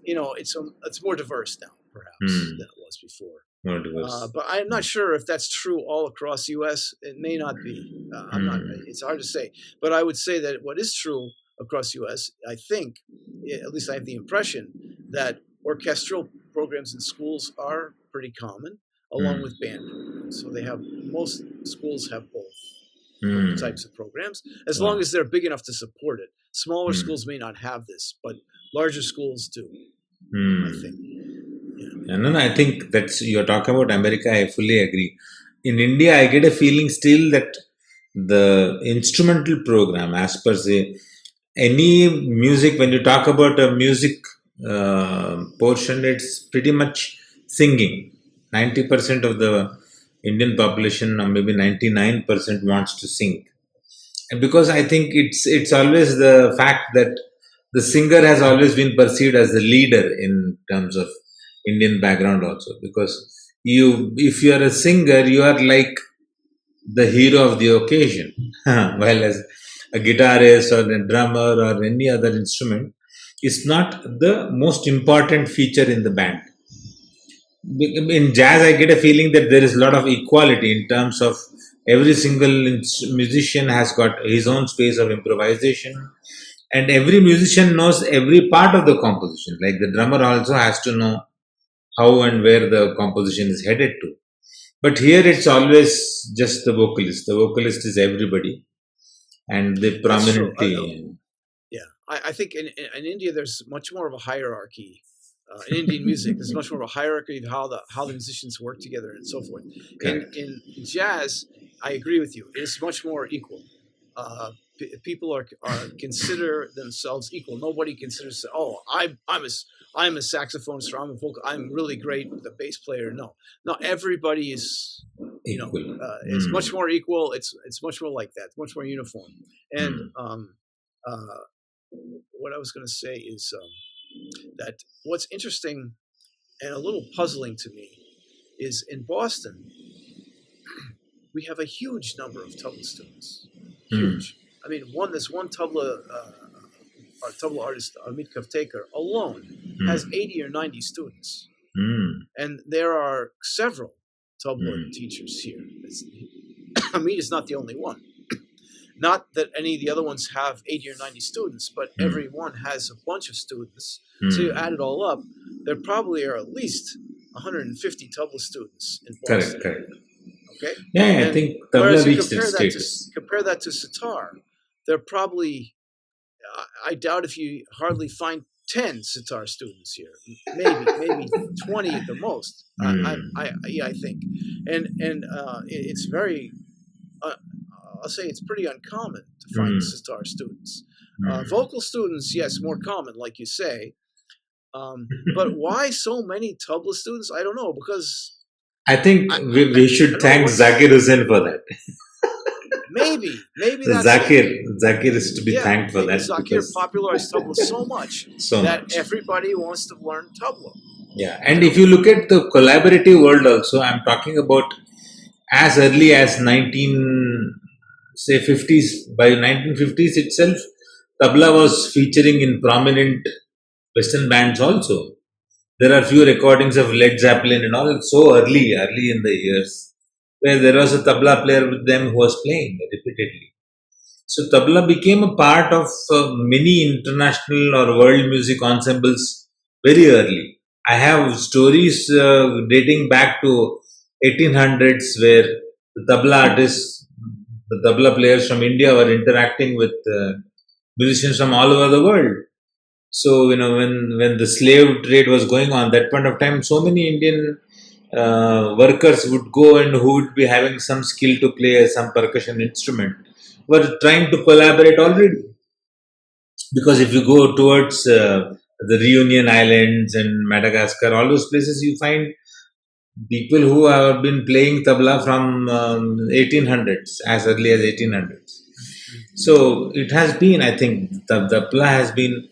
it's more diverse now, perhaps, than it was before. But I'm not sure if that's true all across the U.S. It may not be. It's hard to say. But I would say that what is true across the U.S., I think, at least I have the impression, that orchestral programs in schools are pretty common, along with band programs. So most schools have both types of programs, as long as they're big enough to support it. Smaller schools may not have this, but larger schools do, I think. No, I think you're talking about America. I fully agree. In India, I get a feeling still that the instrumental program, as per se, any music, when you talk about a music portion, it's pretty much singing. 90% of the Indian population, or maybe 99%, wants to sing. And because I think it's always the fact that the singer has always been perceived as the leader in terms of Indian background also, because if you are a singer, you are like the hero of the occasion, while as a guitarist or a drummer or any other instrument is not the most important feature in the band. In jazz, I get a feeling that there is a lot of equality in terms of every single musician has got his own space of improvisation, and every musician knows every part of the composition. Like the drummer also has to know how and where the composition is headed to. But here it's always just the vocalist. The vocalist is everybody, and they prominently. I think in India there's much more of a hierarchy. In Indian music, there's much more of a hierarchy of how the musicians work together and so forth. In jazz, I agree with you. It's much more equal. People are consider themselves equal. Nobody considers, oh, I'm a saxophonist or I'm a vocal. I'm really great with a bass player. No, everybody is Equal. it's much more equal. It's much more like that. It's much more uniform. And what I was going to say is that what's interesting and a little puzzling to me is in Boston we have a huge number of tabla students. Huge. I mean, there's one tabla artist, Amit Kavtekar, alone has 80 or 90 students. And there are several tabla teachers here. Amit is not the only one. Not that any of the other ones have 80 or 90 students, but every one has a bunch of students. So you add it all up, there probably are at least 150 tabla students in Boston. Correct. Okay? Yeah, I think tabla reached its status. Compare that to sitar. There are probably, I doubt if you hardly find 10 sitar students here. Maybe 20 at the most. I think. And it's very... I'll say it's pretty uncommon to find sitar students. Vocal students, yes, more common, like you say. But why so many tabla students? I don't know, because... I think we should thank Zakir Hussain for that. Maybe that's Zakir is to be thanked for that. Zakir popularized tabla so much that everybody wants to learn tabla. Yeah, and if you look at the collaborative world also, I'm talking about as early as 50s. By 1950s itself, tabla was featuring in prominent Western bands also. There are few recordings of Led Zeppelin and all, so early in the years, where there was a tabla player with them who was playing repeatedly. So tabla became a part of many international or world music ensembles very early. I have stories dating back to 1800s where the tabla artists, the tabla players from India were interacting with musicians from all over the world. So, when the slave trade was going on, that point of time, so many Indian workers would go and who would be having some skill to play some percussion instrument were trying to collaborate already. Because if you go towards the Reunion Islands and Madagascar, all those places, you find people who have been playing tabla from 1800s, as early as 1800s. So it has been, I think, the tabla has been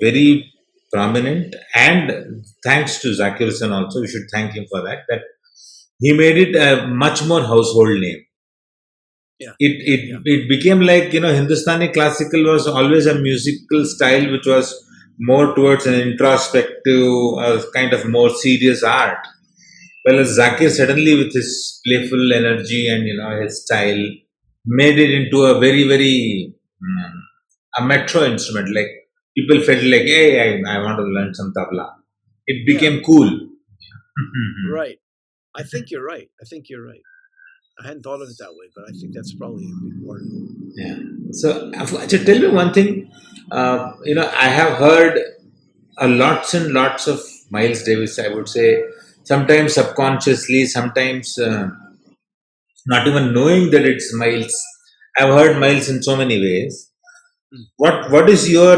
very prominent, and thanks to Zakir Hussain also, we should thank him for that he made it a much more household name. It became like, Hindustani classical was always a musical style which was more towards an introspective, kind of more serious art. Whereas Zakir suddenly, with his playful energy and his style, made it into a very, very a metro instrument. Like, people felt like, hey, I want to learn some tabla. It became cool. Right. I think you're right. I hadn't thought of it that way, but I think that's probably a big part of it. Yeah. So, tell me one thing. I have heard lots and lots of Miles Davis, I would say, sometimes subconsciously, sometimes not even knowing that it's Miles. I've heard Miles in so many ways. What is your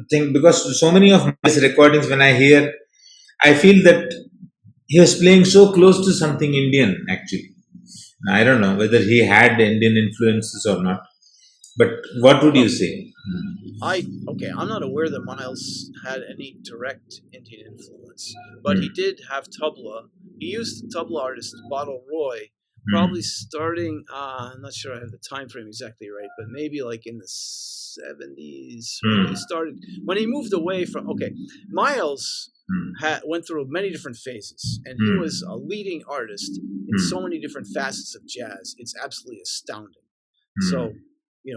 thing? Because so many of Miles' recordings, when I hear, I feel that he was playing so close to something Indian, actually. I don't know whether he had Indian influences or not. But what would you say? I'm not aware that Miles had any direct Indian influence, but he did have tabla. He used the tabla artist Badal Roy, probably starting. I'm not sure I have the time frame exactly right, but maybe like in the 70s when he started. When he moved away from Miles went through many different phases, and he was a leading artist in so many different facets of jazz. It's absolutely astounding. So,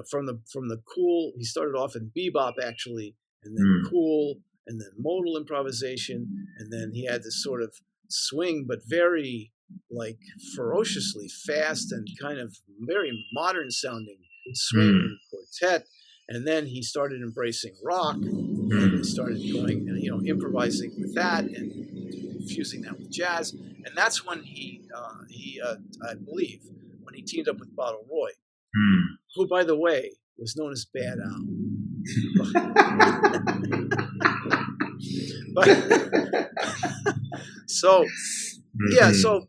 from the cool, he started off in bebop actually, and then cool, and then modal improvisation, and then he had this sort of swing, but very like ferociously fast and kind of very modern sounding swing quartet. and then he started embracing rock, and he started going, improvising with that and fusing that with jazz, and that's when he I believe, when he teamed up with Bottle Roy, who, by the way, was known as Bad Al. But so yeah, so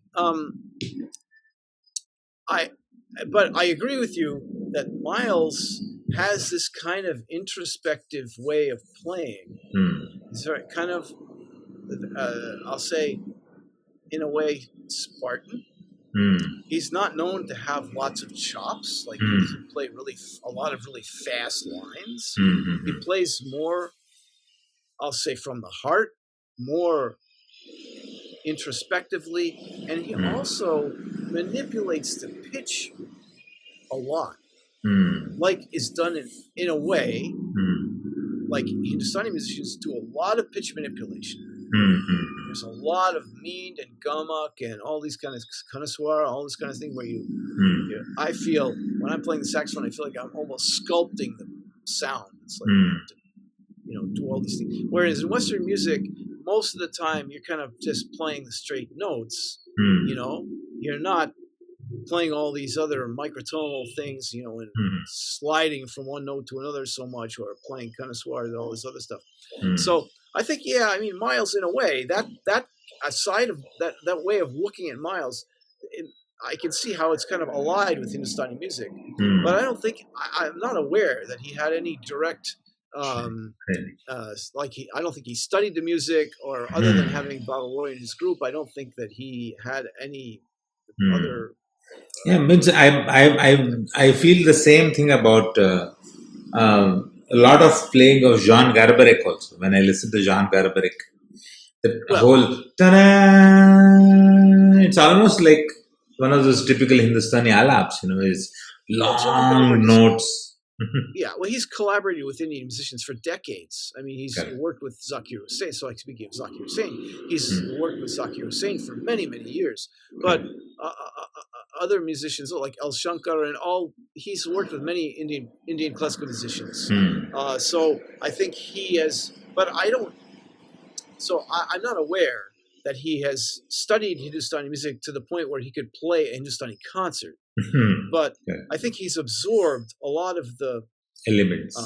I agree with you that Miles has this kind of introspective way of playing. It's very kind of, I'll say, in a way, Spartan. He's not known to have lots of chops. Like, he doesn't play a lot of really fast lines. He plays more, I'll say, from the heart, more introspectively, and he also manipulates the pitch a lot. Like is done in a way, like Hindustani musicians do a lot of pitch manipulation. There's a lot of meend and gamak and all these kind of kanaswara, all this kind of thing where I feel, when I'm playing the saxophone, I feel like I'm almost sculpting the sound. It's like I have to, do all these things. Whereas in Western music, most of the time you're kind of just playing the straight notes. You're not playing all these other microtonal things, and sliding from one note to another so much, or playing kanaswara and all this other stuff. So I think, Miles, in a way, that aside of that way of looking at Miles, I can see how it's kind of allied with Hindustani music. But I don't think, I'm not aware that he had any direct, I don't think he studied the music, or other than having Bottle Roy in his group, I don't think that he had any other. Means I feel the same thing about a lot of playing of Jean Garbarek also. When I listen to Jean Garbarek, the whole ta-da, it's almost like one of those typical Hindustani alaps. Is long notes. Yeah, well, he's collaborated with Indian musicians for decades. I mean, he's worked with Zakir Hussain. So, speaking of Zakir Hussain, he's worked with Zakir Hussain for many, many years. But other musicians like El Shankar and all, he's worked with many Indian classical musicians. So I think he has, but I don't. So I'm not aware that he has studied Hindustani music to the point where he could play a Hindustani concert. But I think he's absorbed a lot of the elements,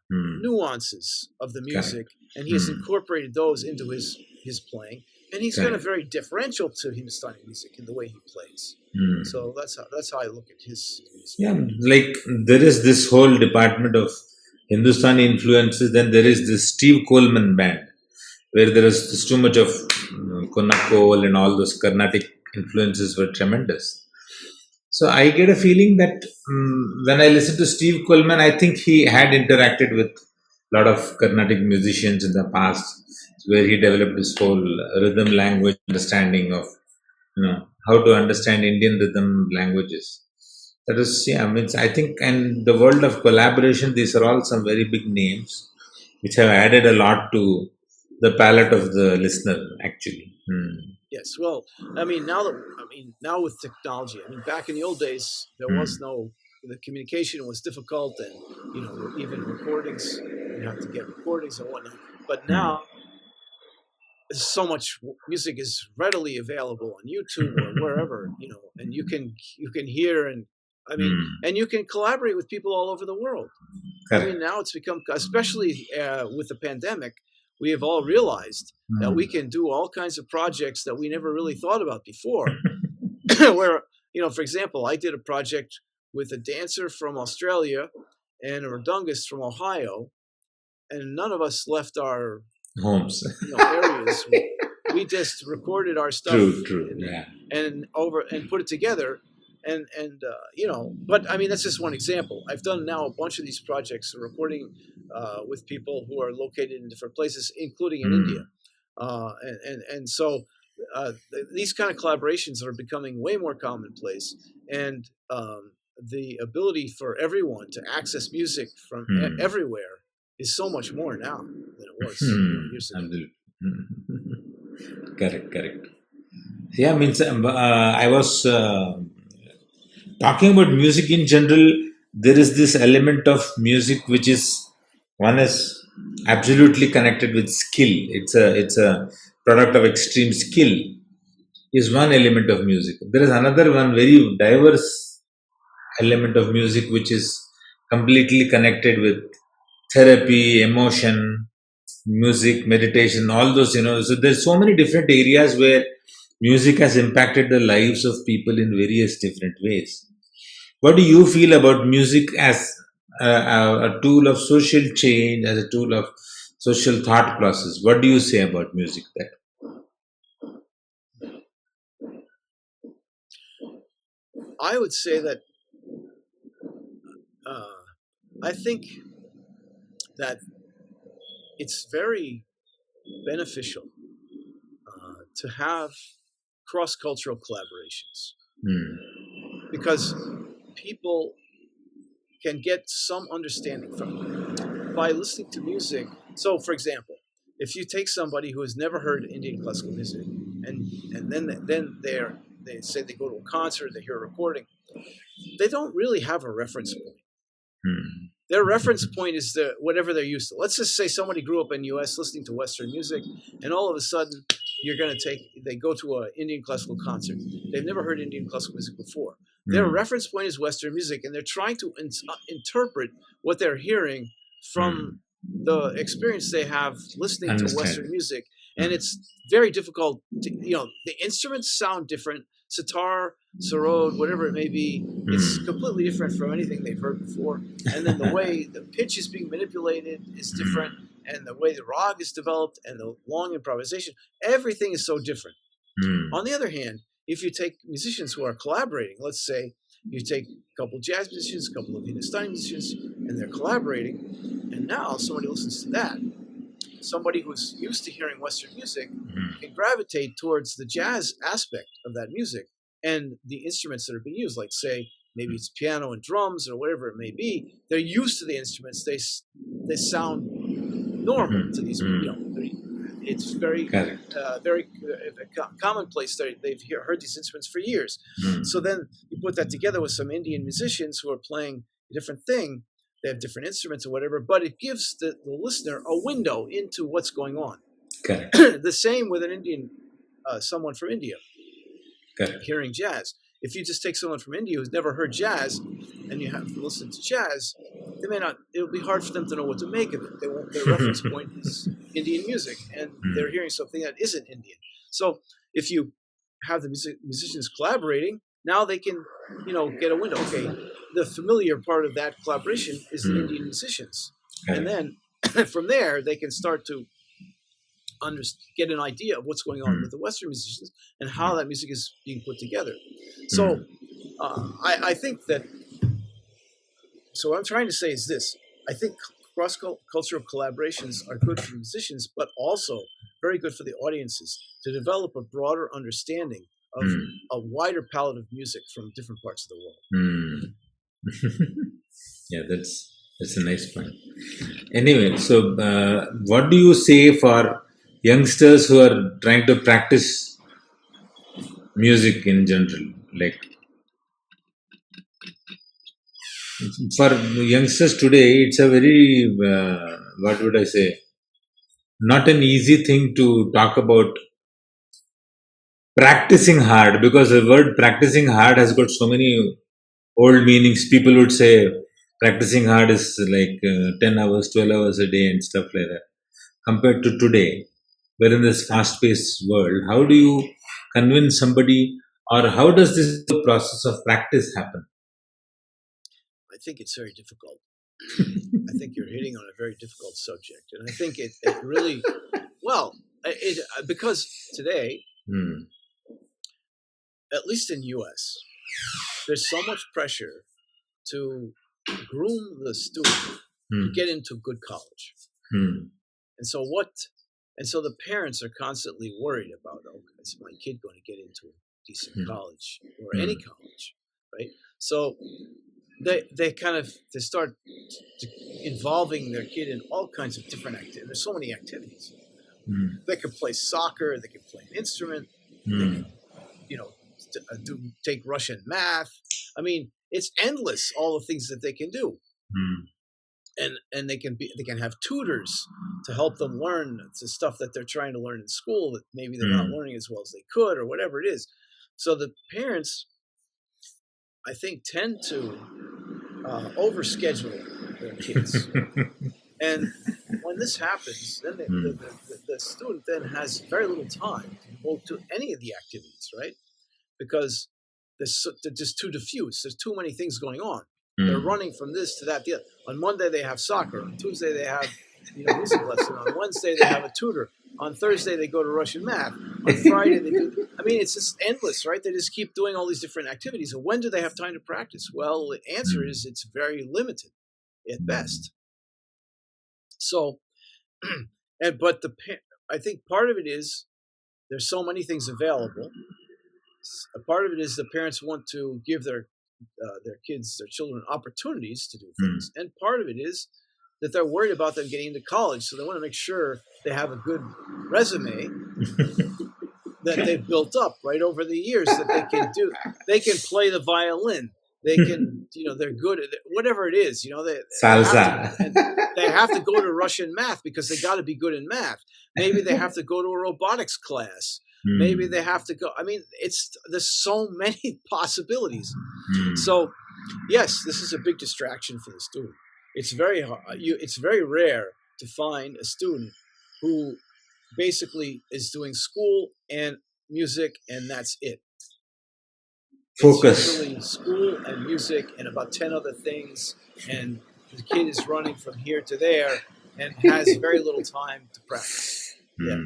nuances of the music, and he has incorporated those into his playing. And he's kind of very differential to Hindustani music in the way he plays. So that's how I look at his music. Yeah, like there is this whole department of Hindustani influences. Then there is this Steve Coleman band, where there is just too much of Konakol and all those Carnatic influences were tremendous. So I get a feeling that when I listen to Steve Coleman, I think he had interacted with a lot of Carnatic musicians in the past, where he developed this whole rhythm language understanding of how to understand Indian rhythm languages. That is, I think, and the world of collaboration, these are all some very big names which have added a lot to the palate of the listener, actually. Yes, well, now with technology, back in the old days, there was the communication was difficult, and even recordings, you have to get recordings and whatnot. But now, so much music is readily available on YouTube or wherever, and you can hear and and you can collaborate with people all over the world. Now it's become, especially with the pandemic, we have all realized that we can do all kinds of projects that we never really thought about before. Where, for example, I did a project with a dancer from Australia and a redungist from Ohio, and none of us left our homes, areas. We just recorded our stuff, and put it together. And but that's just one example. I've done now a bunch of these projects, recording with people who are located in different places, including in India, and so these kind of collaborations are becoming way more commonplace, and the ability for everyone to access music from everywhere is so much more now than it was years ago. Correct. I was talking about music in general. there is this element of music which is one is absolutely connected with skill. It's a product of extreme skill, is one element of music. There is another one very diverse element of music which is completely connected with therapy, emotion, music, meditation, all those, So there's so many different areas where music has impacted the lives of people in various different ways. What do you feel about music as a tool of social change, as a tool of social thought process? What do you say about music there? I would say that I think that it's very beneficial to have cross-cultural collaborations because people can get some understanding from it by listening to music. So, for example, if you take somebody who has never heard Indian classical music, and then they say they go to a concert, they hear a recording, they don't really have a reference point. Their reference point is whatever they're used to. Let's just say somebody grew up in the U.S. listening to Western music, and all of a sudden they go to an Indian classical concert. They've never heard Indian classical music before. Their reference point is Western music, and they're trying to interpret what they're hearing from the experience they have listening to Western music. And it's very difficult the instruments sound different. Sitar, sarod, whatever it may be, it's completely different from anything they've heard before. And then the way the pitch is being manipulated is different, and the way the rag is developed, and the long improvisation, everything is so different. On the other hand, if you take musicians who are collaborating, let's say you take a couple of jazz musicians, a couple of Hindustani musicians, and they're collaborating, and now somebody listens to that. Somebody who's used to hearing Western music can gravitate towards the jazz aspect of that music and the instruments that are being used, like say maybe it's piano and drums or whatever it may be. They're used to the instruments. They sound normal to these people. It's very commonplace. They've heard these instruments for years. So then you put that together with some Indian musicians who are playing a different thing. They have different instruments or whatever, but it gives the listener a window into what's going on. The same with an Indian, someone from India, hearing jazz. If you just take someone from India who's never heard jazz and you have to listen to jazz, they may not. It'll be hard for them to know what to make of it. Their reference point is Indian music, and they're hearing something that isn't Indian. So if you have the musicians collaborating, now they can, get a window. Okay, the familiar part of that collaboration is the Indian musicians, and then from there they can start to get an idea of what's going on with the Western musicians and how that music is being put together. So I think that. So what I'm trying to say is this: I think cross-cultural collaborations are good for musicians, but also very good for the audiences to develop a broader understanding of a wider palette of music from different parts of the world. Yeah, that's a nice point. Anyway, so what do you say for youngsters who are trying to practice music in general? Like, for youngsters today, it's a very, what would I say, not an easy thing to talk about practicing hard, because the word practicing hard has got so many old meanings. People would say practicing hard is like 10 hours, 12 hours a day and stuff like that. Compared to today, we're in this fast-paced world. How do you convince somebody, or how does this process of practice happen? I think it's very difficult. I think you're hitting on a very difficult subject, and I think it really because today, at least in U.S., there's so much pressure to groom the student to get into good college, and so the parents are constantly worried about, is my kid going to get into a decent college or any college, right? So they start involving their kid in all kinds of different activities. There's so many activities. They can play soccer. They can play an instrument. They can, take Russian math. I mean, it's endless, all the things that they can do. Mm. And they can have tutors to help them learn the stuff that they're trying to learn in school that maybe they're not learning as well as they could, or whatever it is. So the parents, I think, tend to overschedule their kids. And when this happens, then the student then has very little time to devote to any of the activities, right? Because they're just too diffuse. There's too many things going on. They're running from this to that. On Monday they have soccer. On Tuesday they have music lesson. On Wednesday they have a tutor. On Thursday they go to Russian math. On Friday they do. I mean, it's just endless, right? They just keep doing all these different activities. And when do they have time to practice? Well, the answer is it's very limited at best. So, but I think part of it is there's so many things available. A part of it is the parents want to give their kids, their children, opportunities to do things, and part of it is that they're worried about them getting into college, so they want to make sure they have a good resume that they've built up right over the years that they can do. They can play the violin. They can, they're good at it, whatever it is. Salsa. They have to go to Russian math because they got to be good in math. Maybe they have to go to a robotics class. Maybe they have to go. I mean, there's so many possibilities. So, yes, this is a big distraction for the student. It's very hard. It's very rare to find a student who basically is doing school and music, and that's it. Focus. It's usually school and music and about 10 other things, and the kid is running from here to there and has very little time to practice. Yeah.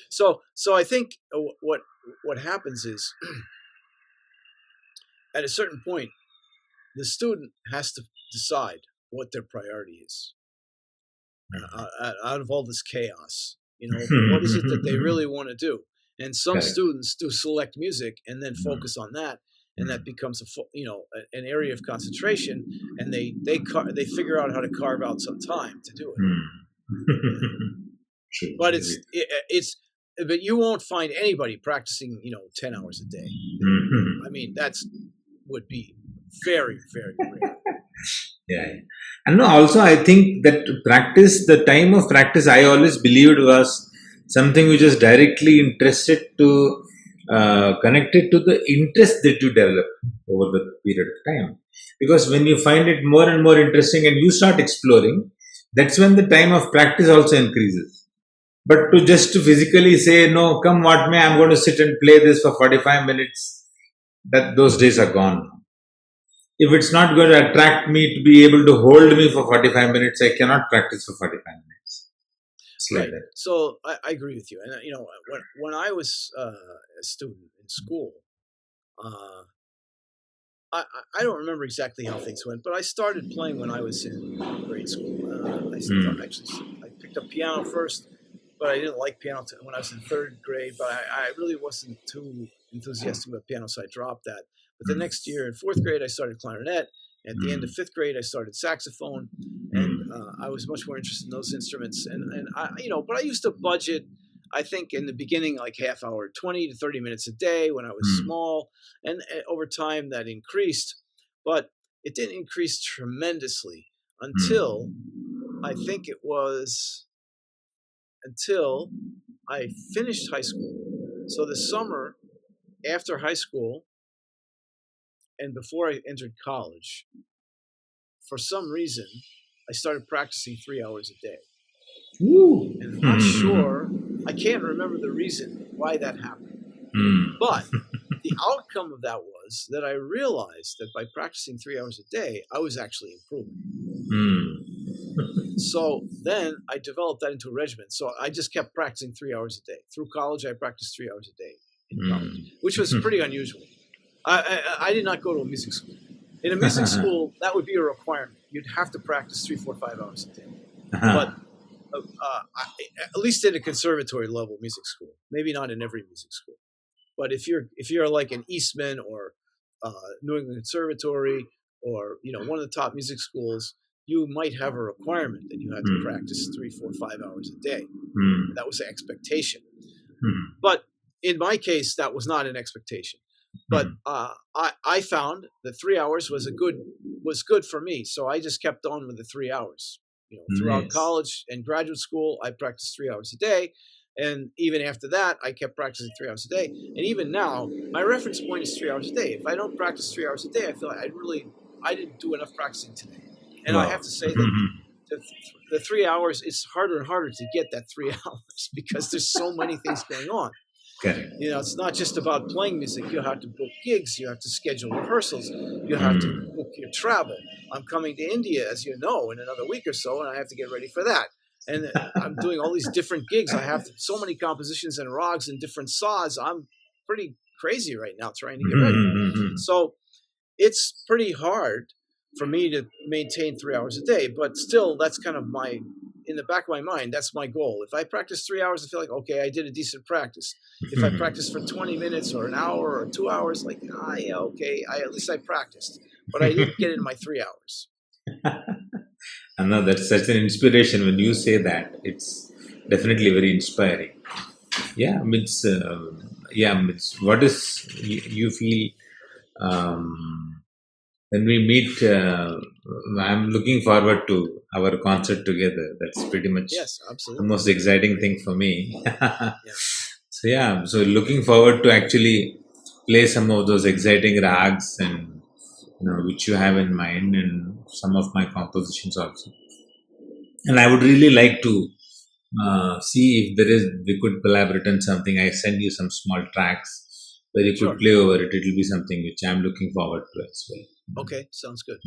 So I think what happens is at a certain point, the student has to decide what their priority is out of all this chaos. What is it that they really want to do? And some students do select music and then focus on that, and that becomes an area of concentration, and they figure out how to carve out some time to do it. But but you won't find anybody practicing 10 hours a day. I mean, would be very, very rare. Yeah. And no, also I think that the time of practice, I always believed was something which is directly connected to the interest that you develop over the period of time. Because when you find it more and more interesting and you start exploring, that's when the time of practice also increases. But to physically say, no, come what may, I'm going to sit and play this for 45 minutes, those days are gone. If it's not going to attract me to be able to hold me for 45 minutes, I cannot practice for 45 minutes. It's right. Like that. So I agree with you. And, when I was a student in school, I don't remember exactly how things went, but I started playing when I was in grade school. I picked up piano first, but I didn't like piano when I was in third grade, but I really wasn't too enthusiastic about piano, so I dropped that. But the next year in fourth grade, I started clarinet. At the end of fifth grade, I started saxophone, and I was much more interested in those instruments. And but I used to budget, I think in the beginning, like half hour, 20 to 30 minutes a day when I was small. And over time that increased, but it didn't increase tremendously until I think it was until I finished high school. So the summer after high school and before I entered college, for some reason, I started practicing 3 hours a day. And I'm not sure, I can't remember the reason why that happened. But the outcome of that was that I realized that by practicing 3 hours a day, I was actually improving. So then I developed that into a regimen. So I just kept practicing 3 hours a day. Through college, I practiced 3 hours a day in college, which was pretty unusual. I did not go to a music school. In a music school, that would be a requirement. You'd have to practice 3, 4, 5 hours a day. But at least at a conservatory level music school, maybe not in every music school. But if you're like an Eastman or New England Conservatory or one of the top music schools, you might have a requirement that you had to practice 3, 4, 5 hours a day. That was the expectation. But in my case, that was not an expectation. But I found that 3 hours was good for me. So I just kept on with the 3 hours. Throughout college and graduate school, I practiced 3 hours a day. And even after that, I kept practicing 3 hours a day. And even now, my reference point is 3 hours a day. If I don't practice 3 hours a day, I feel like I didn't do enough practicing today. And I have to say that the 3 hours, it's harder and harder to get that 3 hours because there's so many things going on. Correct. It's not just about playing music. You have to book gigs. You have to schedule rehearsals. You have to book your travel. I'm coming to India, as you know, in another week or so, and I have to get ready for that. And I'm doing all these different gigs. I have so many compositions and rags and different saws. I'm pretty crazy right now trying to get ready. So it's pretty hard for me to maintain 3 hours a day, but still, that's kind of in the back of my mind, that's my goal. If I practice 3 hours, I feel like, okay, I did a decent practice. If I practice for 20 minutes or an hour or 2 hours, like, yeah, okay, at least I practiced, but I didn't get into my 3 hours. I know that's such an inspiration when you say that. It's definitely very inspiring. Yeah, what is you feel when we meet? I'm looking forward to our concert together. That's pretty much the most exciting thing for me. So looking forward to actually play some of those exciting rags and which you have in mind, and some of my compositions also. And I would really like to see if we could collaborate on something. I send you some small tracks where you could play over it. It will be something which I'm looking forward to as well. Okay, sounds good.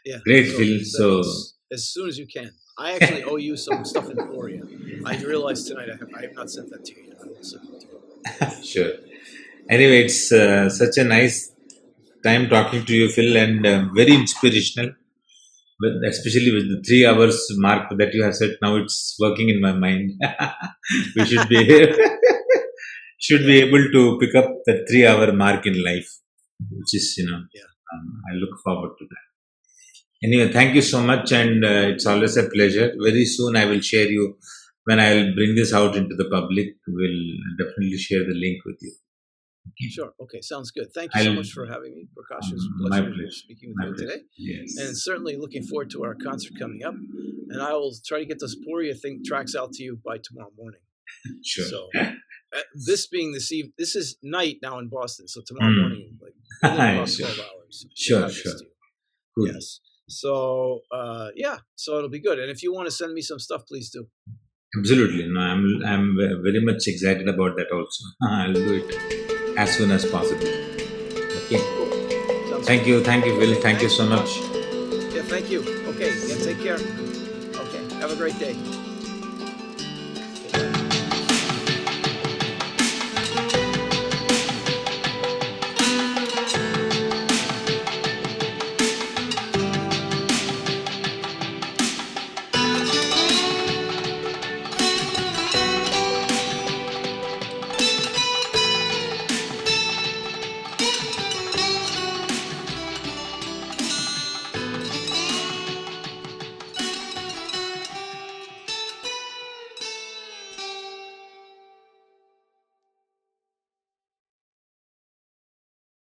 Yeah, great, Phil. So as soon as you can. I actually owe you some stuff in Korea. I realized tonight I have not sent that to you yet. I will send it to you. Sure. Anyway, it's such a nice time talking to you, Phil, and very inspirational. But especially with the 3 hours mark that you have said, now it's working in my mind. We should be able to pick up the 3 hour mark in life, which is I look forward to that. Anyway, thank you so much, and it's always a pleasure. Very soon I will share you, when I will bring this out into the public, we'll definitely share the link with you. Okay. Sure. Okay. Sounds good. Thank you so much for having me, Prakash. It's a pleasure speaking with you today. Yes. And certainly looking forward to our concert coming up. And I will try to get those Puria tracks out to you by tomorrow morning. Sure. So this being this is night now in Boston. So tomorrow morning, about 12 hours. Sure. Cool. Yes. So so it'll be good. And if you want to send me some stuff, please do. Absolutely. No, I'm very much excited about that also. I'll do it as soon as possible. Okay. Cool. Thank you, Phil. Thank you so much. Yeah, thank you. Okay. Yeah, take care. Okay. Have a great day.